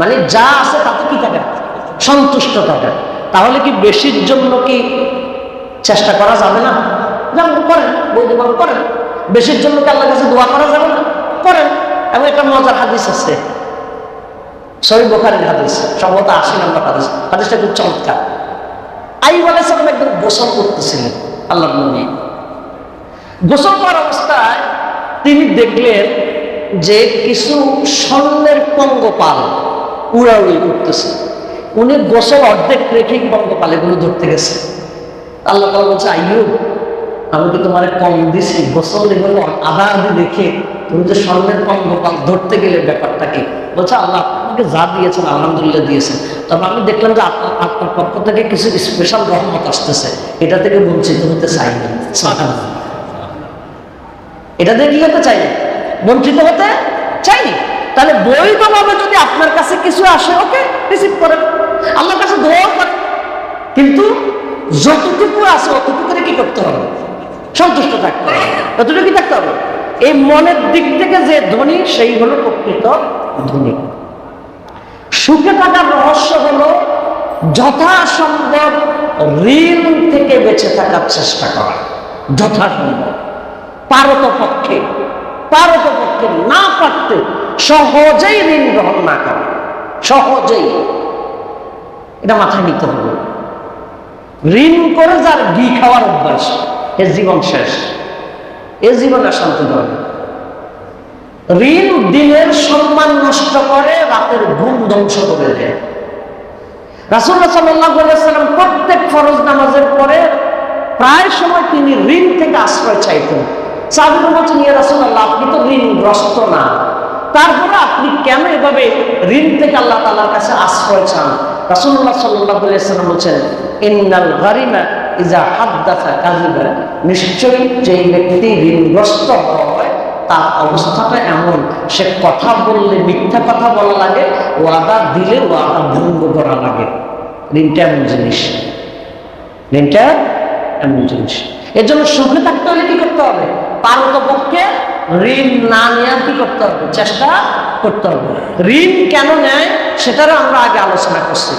মানে যা আছে তাতে কি থাকা, সন্তুষ্ট থাকা। তাহলে কি বেশির জন্য কি চেষ্টা করা যাবে না? যেমন করেন, বলতে পারেন করেন। বেশির জন্য কি আল্লাহর কাছে দোয়া করা যাবে না? করেন। এবং একটা মজার হাদিস আছে, সহিহ বুখারীর হাদিস, সম্ভবত 80 নম্বর হাদিস। হাদিসটা খুব চমৎকার। আইয়ুব আলাইহিস সালাম একদম গোসল করতেছিলেন, আল্লাহর নবী। গোসল করার অবস্থায় তিনি দেখলেন যে কিছু স্বর্ণের পঙ্গপাল উড়াউড়ি করতেছে। উনি গোসল অর্ধেক রেখেই পঙ্গপাল এগুলো ধরতে গেছে। আল্লাহ তাআলা বলছে, আইয়ুব, আমি তো তোমার কম দিছি, গোসল এগুলো আধা আধি রেখে তুমি যে স্বর্ণের পঙ্গপাল ধরতে গেলে ব্যাপারটা কি? বলছে, আল্লাহ আপনাকে যা দিয়েছেন আলহামদুলিল্লাহ দিয়েছেন, তবে আমি দেখলাম যে আপনার পক্ষ থেকে কিছু স্পেশাল রহমত আসতেছে, এটা থেকে বঞ্চিত হতে চাইনি। এটা দিয়ে কি হতে চাইনি? বঞ্চিত হতে চাইনি। তাহলে বৈধভাবে যদি আপনার কাছে কিছু আসে, ওকে রিসিভ করেন, আল্লাহর কাছে দোয়া করেন, কিন্তু যতটুকু আছে অতটুকু কি করতে হবে? সন্তুষ্ট থাকতে হবে। যতটুকু কি থাকতে হবে? এই মনের দিক থেকে যে ধনী সেই হলো প্রকৃত ধনী। সুখে থাকার রহস্য হলো যথাসম্ভব ঋণ থেকে বেঁচে থাকার চেষ্টা করা। যথাসম্ভব, পারতপক্ষে না পারতে সহজেই ঋণ গ্রহণ না করা, সহজেই। এটা মাথায় নিতে হবে। ঋণ করে যার ঘি খাওয়ার অভ্যাস, এর জীবন শেষ, এর জীবনে শান্তি ধরে। ঋণ দিনের সম্মান নষ্ট করে, রাতের ঘুম ধ্বংস করে দেয়। রাসূলুল্লাহ সাল্লাল্লাহু আলাইহি ওয়াসাল্লাম প্রত্যেক ফরজ নামাজের পরে প্রায় সময় তিনি ঋণ থেকে আশ্রয় চাইতেন। সাহাবীরা বলছেন, ইয়া রাসূলুল্লাহ, আপনি তো ঋণগ্রস্ত না, তারপরে আপনি কেন এভাবে ঋণ থেকে আল্লাহ তাআলার কাছে আশ্রয় চান? রাসূলুল্লাহ সাল্লাল্লাহু আলাইহি ওয়াসাল্লাম বলেন, ইন্নাল গারিমা ইজা হাদ্দাসা কাযিবা, নিশ্চয়ই যে ব্যক্তি ঋণগ্রস্ত হয় তার অবস্থাটা এমন, সে কথা বললে মিথ্যা কথা বলা লাগে, ওয়াদা দিলে ওয়াদা ভঙ্গ করা লাগে। ঋণটা এমন জিনিস, ঋণটা এমন জিনিস। এর জন্য সুখে থাকতে হলে কি করতে হবে? পারতপক্ষে ঋণ না নেওয়ার কি করতে হবে? চেষ্টা করতে হবে। ঋণ কেন নেয় সেটারও আমরা আগে আলোচনা করছি।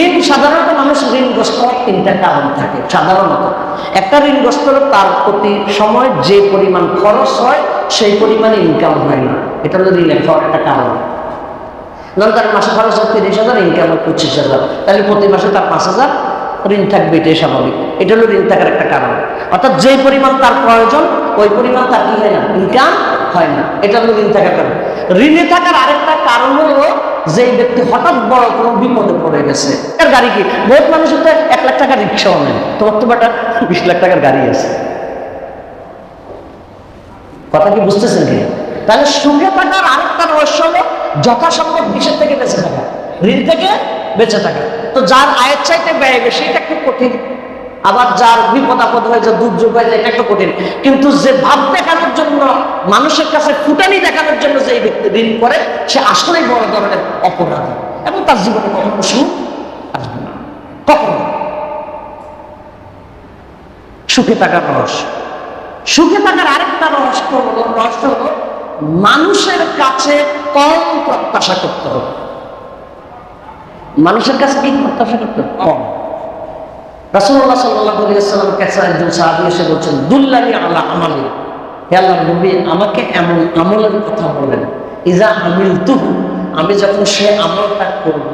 ঋণ সাধারণত মানুষ ঋণগ্রস্ত হওয়ার 3টা কারণ থাকে সাধারণত। একটা ঋণগ্রস্ত হলো তার প্রতি সময় যে পরিমাণ খরচ হয় সেই পরিমাণে ইনকাম হয় না, এটা হলো ঋণের একটা কারণ। ধরুন তার মাসে খরচ হয় 30,000, ইনকাম হয় 25,000, তাহলে প্রতি মাসে তার 5,000 ঋণ থাকবে, এটাই স্বাভাবিক। এটা হলো ঋণ থাকার একটা কারণ। অর্থাৎ যে পরিমাণ তার প্রয়োজন ওই পরিমাণ তার কি হয় না, ইনকাম হয় না, এটা হলো ঋণ থাকার কারণ। ঋণে থাকার আরেকটা কারণ হলো যে ব্যক্তি হঠাৎ বড় কোনো বিপদে পড়ে গেছে। এর গাড়ি কি, বহুত মানুষের তো 1 লাখ টাকার রিক্সাও নেই, তোমার তো বেটা 20 লাখ টাকার গাড়ি আছে। কথা কি বুঝতেছেন কি? তাহলে সুখে থাকার আরেকটা রহস্য হলো যথাসম্ভব কিসের থেকে বেঁচে থাকা, ঋণ থেকে বেঁচে থাকা। তো যার আয়ের চাইতে ব্যয় বেশি এটা একটু কঠিন, আবার যার বিপদ আপদ হয়ে যায়, দুর্যোগ হয়ে যায়, এটা একটু কঠিন। কিন্তু যে ভাব দেখানোর জন্য, মানুষের কাছে ফুটানি দেখানোর জন্য যে ব্যক্তি ঋণ করে, সে আসলেই বড় ধরনের অপরাধী, এবং তার জীবনে কখনো সুখ আসবে না, কখনো। সুখে থাকার রহস্য, সুখে থাকার আরেকটা রহস্য হলো মানুষের কাছে কম প্রত্যাশা করতে হবে। মানুষের কাছে কি প্রত্যাশা করতে হবে? কম। রাসূলুল্লাহ সাল্লাল্লাহু আলাইহি ওয়াসাল্লাম কাছে একজন সাহাবী এসে বলছেন, দুল্লানি আলা আমালি, হে আল্লাহর নবী, আমাকে এমন আমলের কথা বলেন, ইজা আমিলতুহু, আমি যখন সে আমলটা করব,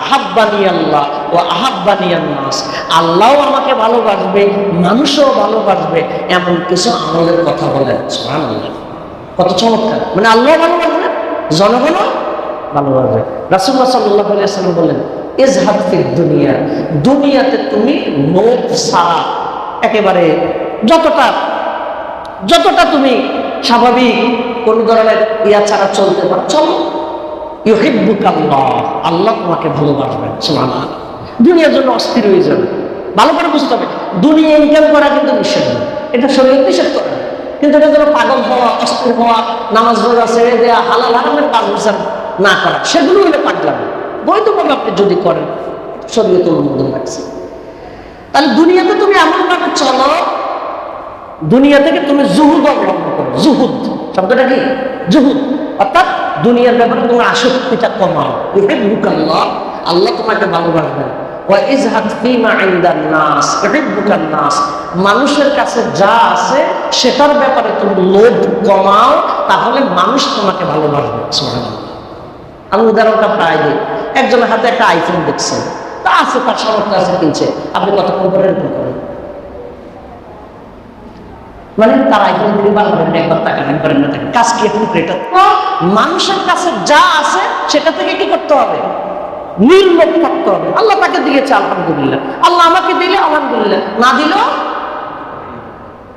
আহাব্বানি আল্লাহ ও আহাব্বানি আন-নাস, আল্লাহও আমাকে ভালোবাসবে, মানুষও ভালোবাসবে, এমন কিছু আমলের কথা বলেন। সুবহানাল্লাহ, কত চমৎকার! মানে আল্লাহ ভালোবাসবে, জনগণও ভালোবাসবে। রাসূলুল্লাহ সাল্লাল্লাহু আলাইহি ওয়াসাল্লাম বলেন, ইজহাদ ফিদ দুনিয়া, দুনিয়াতে তুমি লোভ ছাড়া একেবারে যতটা তুমি স্বাভাবিক কোন ধরনের ইয়া ছাড়া চলতে পারো, চলো। ইউহিব্বুকাল্লাহ, আল্লাহ তোমাকে ভালোবাসবেন। সুবহানাল্লাহ। দুনিয়ার জন্য অস্থির হয়ে যাবে। ভালো করে বুঝতে হবে, দুনিয়া ইনকাম করা কিন্তু নিষেধ না, এটা শরীয়ত নিষেধ করে না। কিন্তু এটা যেন পাগল হওয়া, অস্থির হওয়া, নামাজ রোজা ছেড়ে দেওয়া, হালাল হারামের কাজ বিচার না করা, সেগুলো হলে পাগলামি। বৈধভাবে আপনি যদি করেন, শরীয়ত অনুমোদন রাখছে। তাহলে দুনিয়াতে তুমি এমন ভাবে চলো, দুনিয়া থেকে তুমি জুহুদ অবলম্বন করো। জুহুদ শব্দটা কি? জুহুদ, অর্থাৎ দুনিয়ার ব্যাপারে তোমার আসক্তিটা কমাও। ইউহিব্বুকাল্লাহ, আল্লাহ তোমাকে ভালোবাসবেন। ওয়া ইজহাদ ফীমা ইনদান নাস, ইউহিব্বুকান নাস, মানুষের কাছে যা আছে সেটার ব্যাপারে তুমি লোভ কমাও, তাহলে মানুষ তোমাকে ভালোবাসবে। সুবহানাল্লাহ। আমি উদাহরণটা প্রায় দিই। একজনের হাতে একটা আইফোন দেখছেন, তা আছে, তার সামর্থ্য আছে, কিনছে, আপনি কতক্ষণ করে রিটার্ন করেন? মানে তার আইফোন দিকে বারবার একবার টাকা একবার না থাকে, কাজ কি এখন এটা? মানুষের কাছে যা আছে সেটা থেকে কি করতে হবে? নির্লোভ থাকতে হবে। আল্লাহ তাকে দিয়েছে, আলহামদুলিল্লাহ। আল্লাহ আমাকে দিলে আলহামদুলিল্লাহ, না দিলেও।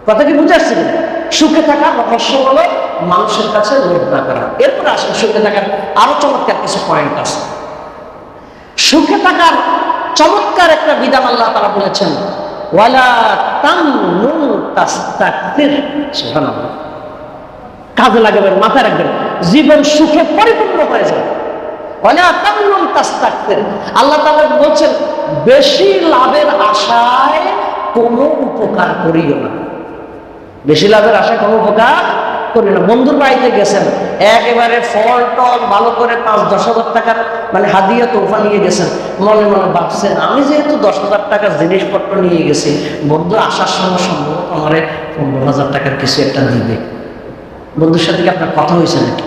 কথা কি বুঝে আসছে? সুখে থাকার রহস্য হলো মানুষের কাছে লোভ না করা। এরপরে আসলে সুখে থাকার আরো চমৎকার কিছু পয়েন্ট আছে। সুখে থাকার চমৎকার একটা বিধান আল্লাহ তাআলা বলেছেন, ওয়ালা তামনুন তাস্তাকবির। সুবহানাল্লাহ। কাজে লাগাবেন, মাথায় রাখবেন, জীবন সুখে পরিপূর্ণ হয়ে যাবে। ওয়ালা তামনুন তাস্তাকবির, আল্লাহ তাআলা বলছেন, বেশি লাভের আশায় কোনো উপকার করিও না। বেশি লাভের আশায় কোনো উপকার করি না। বন্ধুর বাড়িতে গেছেন, একেবারে ফল টল ভালো করে 5-10 হাজার টাকার মানে হাদিয়া তোফা নিয়ে গেছেন, মনে মনে ভাবছেন, আমি যেহেতু 10 হাজার টাকার জিনিসপত্র নিয়ে গেছি, বন্ধু আসার সময় সম্ভবত আমার 15,000 টাকার কিছু একটা দিবে। বন্ধুর সাথে কি আপনার কথা হয়েছে নাকি?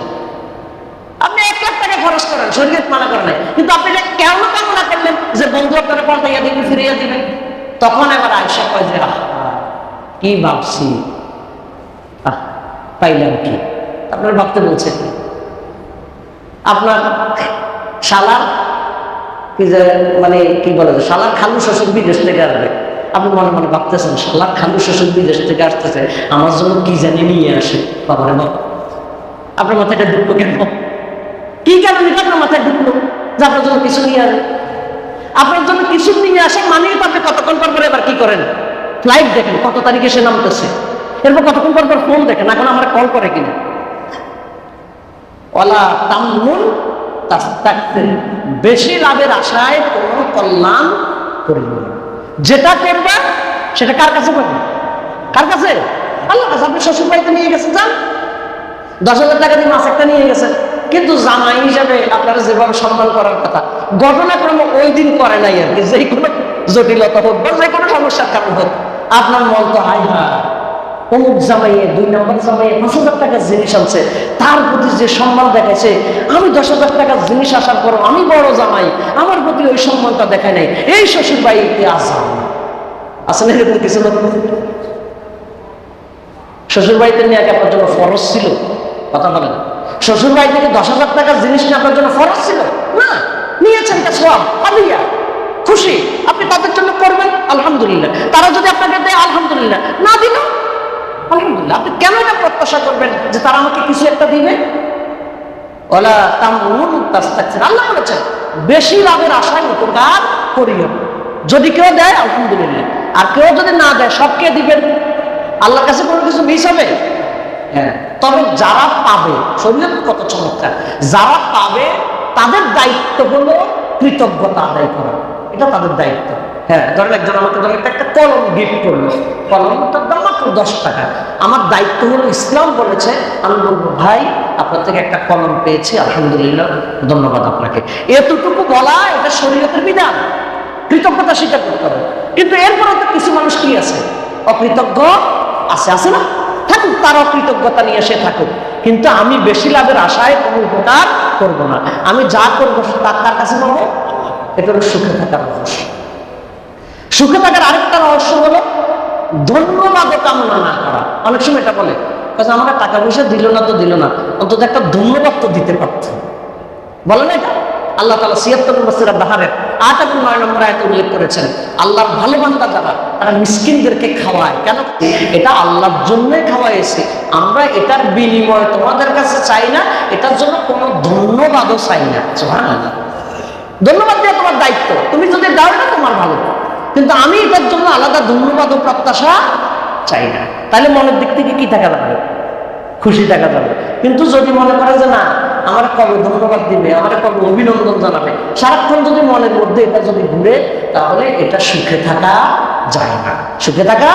আপনি 1 লাখ টাকা খরচ করেন, শরীয়ত মানা করে নাই, কিন্তু আপনি এটা কেন কামনা করলেন যে বন্ধু আপনারা পাল্টাইয়া দিবেন, ফিরিয়ে দিবেন? তখন এবার আয়েশা কয় যে, কি ভাবছি, পাইলাম কি? আপনার ভাবতে বলছে কি? আপনার শালার কি যে মানে কি বলে, শালার খালু শ্বশুর বিদেশ থেকে আসবে, আপনি মনে মনে ভাবতেছেন, শালার খালু শ্বশুর বিদেশ থেকে আসতেছে, আমার জন্য কি জানি নিয়ে আসে। বাবারে বাবা, আপনার মাথায় এটা ঢুকলো কেন? কি কেন নিতে আপনার মাথায় ঢুকলো যে আপনার জন্য কিছু নিয়ে আসে? আপনার জন্য কিছু নিয়ে আসে মানে আপনি কতক্ষণ পর এবার কি করেন? ফ্লাইট দেখেন কত তারিখে সে নামতেছে, এরপর কতক্ষণ পর ফোন দেখেন এখন আমার কল করে কিনা। ওয়ালা তামনুন তাস্তাকবির, বেশি লাভের আশায় কোনো কল্যাণ করিব না। যেটা করবে সেটা কার কাছে পাবেন? কার কাছে? আল্লাহর কাছে। আপনি শ্বশুর বাড়িতে নিয়ে গেছেন, যান, 10,000 টাকা দিয়ে মাছ একটা নিয়ে গেছেন, কিন্তু জামাই হিসাবে আপনারা যেভাবে সম্মান করার কথা, ঘটনাক্রমে ওই দিন করে নাই আর কি। যে কোনো জটিলতা হোক বা যে কোনো সমস্যার কারণ হোক, আপনার মন তো হাই হায়, অমুক জামাইয়ে 2 নম্বর জামাইয়ে 5,000 টাকার জিনিস আনছে, তার প্রতি যে সম্মান দেখাইছে, আমি 10,000 টাকার জিনিস আসার পর আমি বড় জামাই, আমার প্রতি ওই সম্মানটা দেখায় নাই, এই শ্বশুর বাড়িতে আসলাম। আসলে এরকম কিছু লোক শ্বশুর বাড়িতে নিয়ে আপনার জন্য ফরজ ছিল? কথা বলেন, শ্বশুর বাড়ি থেকে 10,000 টাকার জিনিস নিয়ে আপনার জন্য ফরজ ছিল না, নিয়েছেন তা সওয়াব, হাদিয়া, খুশি, আপনি তাদের জন্য করবেন আলহামদুলিল্লাহ। তারা যদি আপনাকে দেয় আলহামদুলিল্লাহ, না দিল আলহামদুলিল্লাহ। আপনি কেন এটা প্রত্যাশা করবেন যে তারা আমাকে কিছু একটা দিবে? ওয়ালা তামনুন তাস্তাকসির, আল্লাহ বলেছেন বেশি লাভের আশায় উপকার করিও। যদি কেউ দেয় আলহামদুলিল্লাহ, আর কেউ যদি না দেয় সবকে দিবেন। আল্লাহর কাছে কোনো কিছু মিস হবে? হ্যাঁ। তবে যারা পাবে, শরীয়ত কত চমৎকার, যারা পাবে তাদের দায়িত্ব হলো কৃতজ্ঞতা আদায় করা, এটা তাদের দায়িত্ব। হ্যাঁ, ধরেন একজন আমাকে ধরেন একটা কলম গিফট করলো, কলমটার দাম মাত্র 10 টাকা। আমার দায়িত্ব হলো, ইসলাম বলেছে আমি বলবো ভাই আপনার থেকে একটা কলম পেয়েছি আলহামদুলিল্লাহ, ধন্যবাদ আপনাকে। এতটুকু বলা এটা শরীয়তের বিধান, কৃতজ্ঞতা স্বীকার করতে হবে। কিন্তু এরপরে তো কিছু মানুষ কি আছে, অকৃতজ্ঞ আছে না? থাকুক, তার অকৃতজ্ঞতা নিয়ে সে থাকুক, কিন্তু আমি বেশি লাভের আশায় কোনো উপকার করবো না। আমি যা করবো তার কাছে পাবো। এটা হলো সুখে থাকার রহস্য। সুখে থাকার আরেকটা রহস্য হলো ধন্যবাদ কামনা না করা। অনেক সময় এটা বলে আমাকে টাকা পয়সা দিল না তো দিল না, অন্তত একটা ধন্যবাদ তো দিতে পারত, বলে না এটা? আল্লাহ তাআলা ৭৬ বছরের বাহারের ৮ এবং ৯ নম্বর আয়াতে উল্লেখ করেছেন, আল্লাহর ভালো বান্দা যারা তারা মিসকিনদেরকে খাওয়ায়। কেন? এটা আল্লাহর জন্যই খাওয়াইছে, আমরা এটার বিনিময় তোমাদের কাছে চাই না, এটার জন্য কোনো ধন্যবাদও চাই না। সুবহানাল্লাহ। ধন্যবাদ দেওয়া তোমার দায়িত্ব, তুমি যদি দাও না তোমার ভালো, কিন্তু আমি এটার জন্য আলাদা ধন্যবাদ ও প্রত্যাশা চাই না। তাহলে মনের দিক থেকে কি থাকা যাবে? খুশি থাকা যাবে। কিন্তু যদি মনে করে যে না আমার কবে ধন্যবাদ দিবে, আমার কবে অভিনন্দন জানাবে, সারাক্ষণ যদি মনের মধ্যে এটা যদি ঘুরে, তাহলে এটা সুখে থাকা যায় না, সুখে থাকা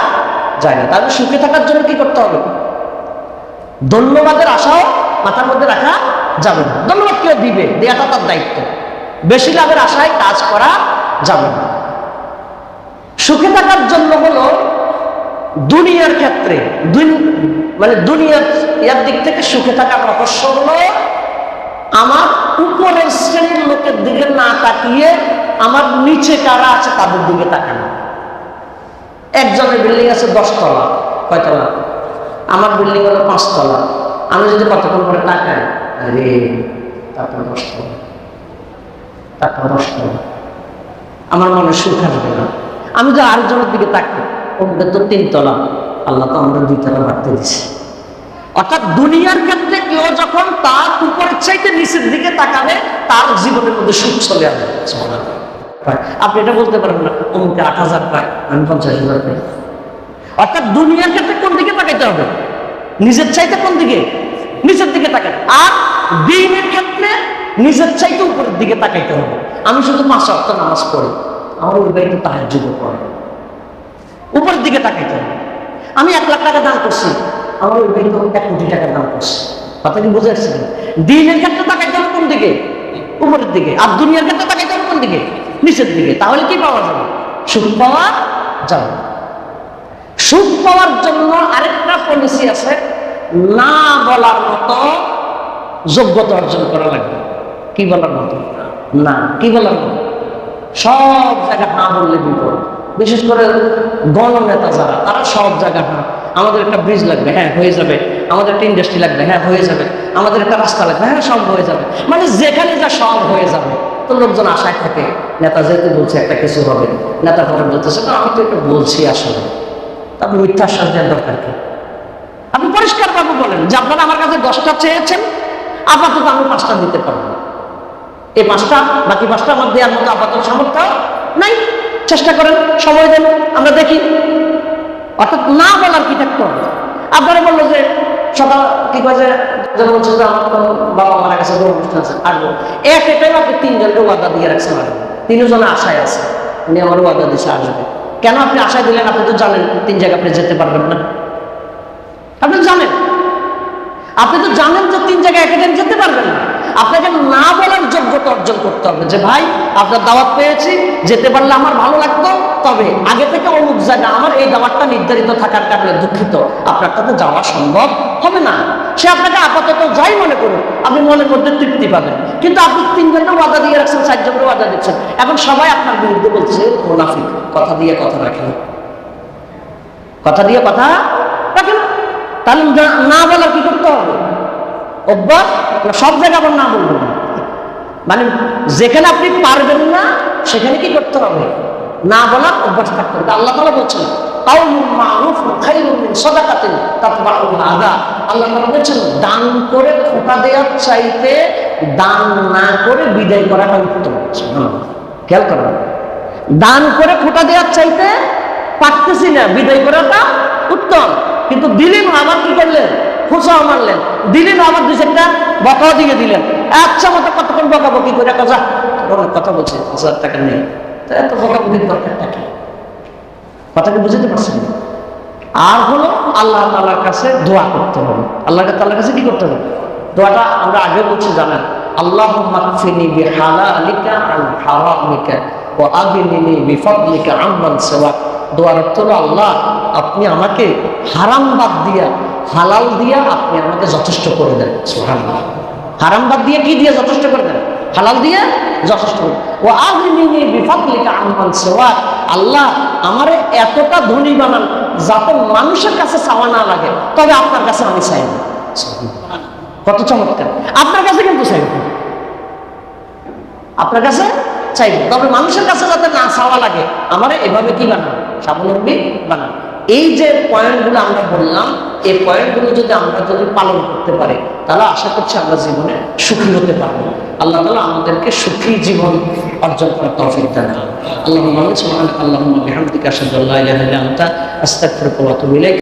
যায় না। তাহলে সুখে থাকার জন্য কি করতে হবে? ধন্যবাদের আশাও মাথার মধ্যে রাখা যাবে না। ধন্যবাদ কেউ দিবে, দেওয়াটা তার দায়িত্ব, বেশি লাভের আশায় কাজ করা যাবে না। সুখে থাকার জন্য হলো দুনিয়ার ক্ষেত্রে মানে দুনিয়ার ইয়ার দিক থেকে সুখে থাকার রহস্য হলো আমার উপরের শ্রেণীর লোকের দিকে না তাকিয়ে আমার নিচে কারা আছে তাদের দিকে তাকানো। একজনের বিল্ডিং আছে 10 তলা, কয়তলা? আমার বিল্ডিং হলো 5 তলা। আমি যদি কতক্ষণ করে তাকাই, আরে তারপর 10 তলা, তারপর 10 তলা, আমার মনে সুখ আসবে না। আমি যদি আরেকজনের দিকে তাকাই, ওটা তো 3 তলা, আল্লাহ তো আমরা 2 তলা বাড়তে দিচ্ছি। অর্থাৎ দুনিয়ার ক্ষেত্রে কেউ যখন তার উপরের চাইতে নিচের দিকে তাকাবে, তার জীবনের মধ্যে সুখ চলে আসবে। আপনি এটা বলতে পারবেন না অমুকে 8,000 পায়, আমি 50,000 পাই। অর্থাৎ দুনিয়ার ক্ষেত্রে কোন দিকে তাকাইতে হবে? নিজের চাইতে কোন দিকে? নিচের দিকে তাকাই। আর দ্বীনের ক্ষেত্রে নিজের চাইতে উপরের দিকে তাকাইতে হবে। আমি শুধু 5 ওয়াক্ত নামাজ পড়ি, আমার ওই বাড়িতে তাহাজ্জুদ পড়ে, উপরের দিকে তাকাইতে হবে। আমি 1 লাখ টাকা দান করছি, আমার ওই বাড়িতে 1 কোটি টাকা দান করছি। কথা কি বুঝে আসছে? দ্বীনের ক্ষেত্রে তাকাইতে হবে কোন দিকে? উপরের দিকে। আর দুনিয়ার ক্ষেত্রে তাকাইতে হবে কোন দিকে? নিচের দিকে। তাহলে কি পাওয়া যাবে? সুখ পাওয়া যাবে। সুখ পাওয়ার জন্য আরেকটা পলিসি আছে, না বলার মতো যোগ্যতা অর্জন করা লাগবে। কি বলার মতো? না। কি বলার মতো? সব জায়গায় না বললে বিপদ। বিশেষ করে গণনেতা যারা, তারা সব জায়গায় হ্যাঁ, আমাদের একটা ব্রিজ লাগবে, হ্যাঁ হয়ে যাবে, আমাদের একটা ইন্ডাস্ট্রি লাগবে, হ্যাঁ হয়ে যাবে, আমাদের একটা রাস্তা লাগবে, হ্যাঁ সব হয়ে যাবে। মানে যেখানে যা সব হয়ে যাবে, তো লোকজন আশায় থাকে নেতা যেহেতু বলছে একটা কিছু হবে, নেতা পরে বলতেছে না আমি তো এটা বলছি আসলে। আপনি মিথ্যা আশ্বাস দেওয়ার দরকার কি? আপনি পরিষ্কার ভাবে বলেন যে আপনারা আমার কাছে 10টা চেয়েছেন, আপাতত আমি 5টা দিতে পারবো না। এই 5টা, বাকি 5টা আমার দেওয়ার মতো আপাতত সামর্থ্য নাই, চেষ্টা করেন, সময় দেন, আমরা দেখি। অর্থাৎ না বলার কি থাকতে হবে? আপনারা বললো যে সকাল কি কয় যে বলছে যে আমার তো বাবা মারা গেছে, অনুষ্ঠান আছে, আসবো। এটাই আপনি 3 জনকে ওয়াদা দিয়ে রাখছেন, আর 3 জনে আশায় আছে উনি আমার ওয়াদা দিচ্ছে আসবে। কেন আপনি আশায় দিলেন? আপনি তো জানেন 3 জায়গায় আপনি যেতে পারবেন না। আপনি জানেন, আপনি তো জানেন যে 3 জায়গায় এক দিন যেতে পারবেন না। আপনাকে না বলার যোগ্যতা অর্জন করতে হবে যে ভাই আপনার দাওয়াত পেয়েছি, যেতে পারলে আমার ভালো লাগতো, তবে আগে থেকে অমুক জায়গা আমার এই দাওয়াতটা নির্ধারিত থাকার কারণে দুঃখিত, আপনার তাতে যাওয়া সম্ভব হবে না। সে আপনাকে আপাতত যাই মনে করুন, আপনি মনের মধ্যে তৃপ্তি পাবেন। কিন্তু আপনি 3 জনের ওয়াদা দিয়ে রাখছেন, 4 জনের ওয়াদা দিচ্ছেন, এখন সবাই আপনার বিরুদ্ধে বলছে মুনাফিক, কথা দিয়ে কথা রাখেন, কথা দিয়ে কথা রাখেন। তাহলে না বলার কি করতে হবে? অভ্যাস সব জায়গায় আবার না বলবেন না, মানে যেখানে আপনি পারবেন না সেখানে কি করতে হবে, না বলার অভ্যাস থাকতে হবে। আল্লাহ তাআলা বলছেন কাউলুন মারুফুন খায়রুম মিন সাদাকাতিন তাতবাউহা আযা। আল্লাহ তাআলা বলছেন দান করে খোটা দেওয়ার চাইতে দান না করে বিদায় করাটা উত্তম। সুবহানাল্লাহ, খেয়াল করুন, দান করে খোটা দেওয়ার চাইতে পারতেছি না বিদায় করাটা উত্তম। কিন্তু দিলেন আবার কি করলেন, খোঁচাও মারলেন, দিলেন আবার দুই চারটা বকাও দিয়ে দিলেন। আচ্ছা মতো কতক্ষণ বকাবকি করে কথা কথা বলছে 1000 টাকা নেই, তা এত বকাবকির দরকারটা কি? কথাকে বুঝতে পারছেন? আর হলো আল্লাহ তাআলার কাছে দোয়া করতে হবে। আল্লাহ তাআলার কাছে কি করতে হবে? দোয়াটা আমরা আগে বলছি জানেন, আল্লাহুম্মা কফিনি বিহালালিকা আন হারামিকা ওয়া আগনিনি বিফদলিকা আম্মান সিওয়াক। দোয়ার অর্থ হলো আল্লাহ আপনি আমাকে হারাম বাদ দিয়া হালাল দিয়া আপনি আমাকে যথেষ্ট করে দেন। সুবহানাল্লাহ, হারাম বাদ দিয়ে কি দিয়ে যথেষ্ট করে দেন? হালাল দিয়ে যথেষ্ট করে। ওয়া আগনিনি বিফদলিকা আম্মান সিওয়াক। আল্লাহ আমারে এতটা ধনী বানান যাতে মানুষের কাছে চাওয়া না লাগে, তবে আপনার কাছে আমি চাই না। কত চমৎকার! আপনার কাছে কিন্তু চাইব, আপনার কাছে চাইব, তবে মানুষের কাছে যাতে না চাওয়া লাগে, আমারে এভাবে কি বানান, স্বাবলম্বী বানান। এই যে পয়েন্টগুলো আমরা বললাম, এই পয়েন্টগুলো যদি আমরা পালন করতে পারি তাহলে আশা করছি আমরা জীবনে সুখী হতে পারবো। আল্লাহ তাআলা আমাদেরকে সুখী জীবন অর্জন করার তৌফিক দান করুন। আল্লাহুম্মা সুবহানাকা আল্লাহুম্মা বিহামদিকা আশহাদু আল্লা ইলাহা ইল্লা আনতা আস্তাগফিরুকা ওয়া আতুবু ইলাইক।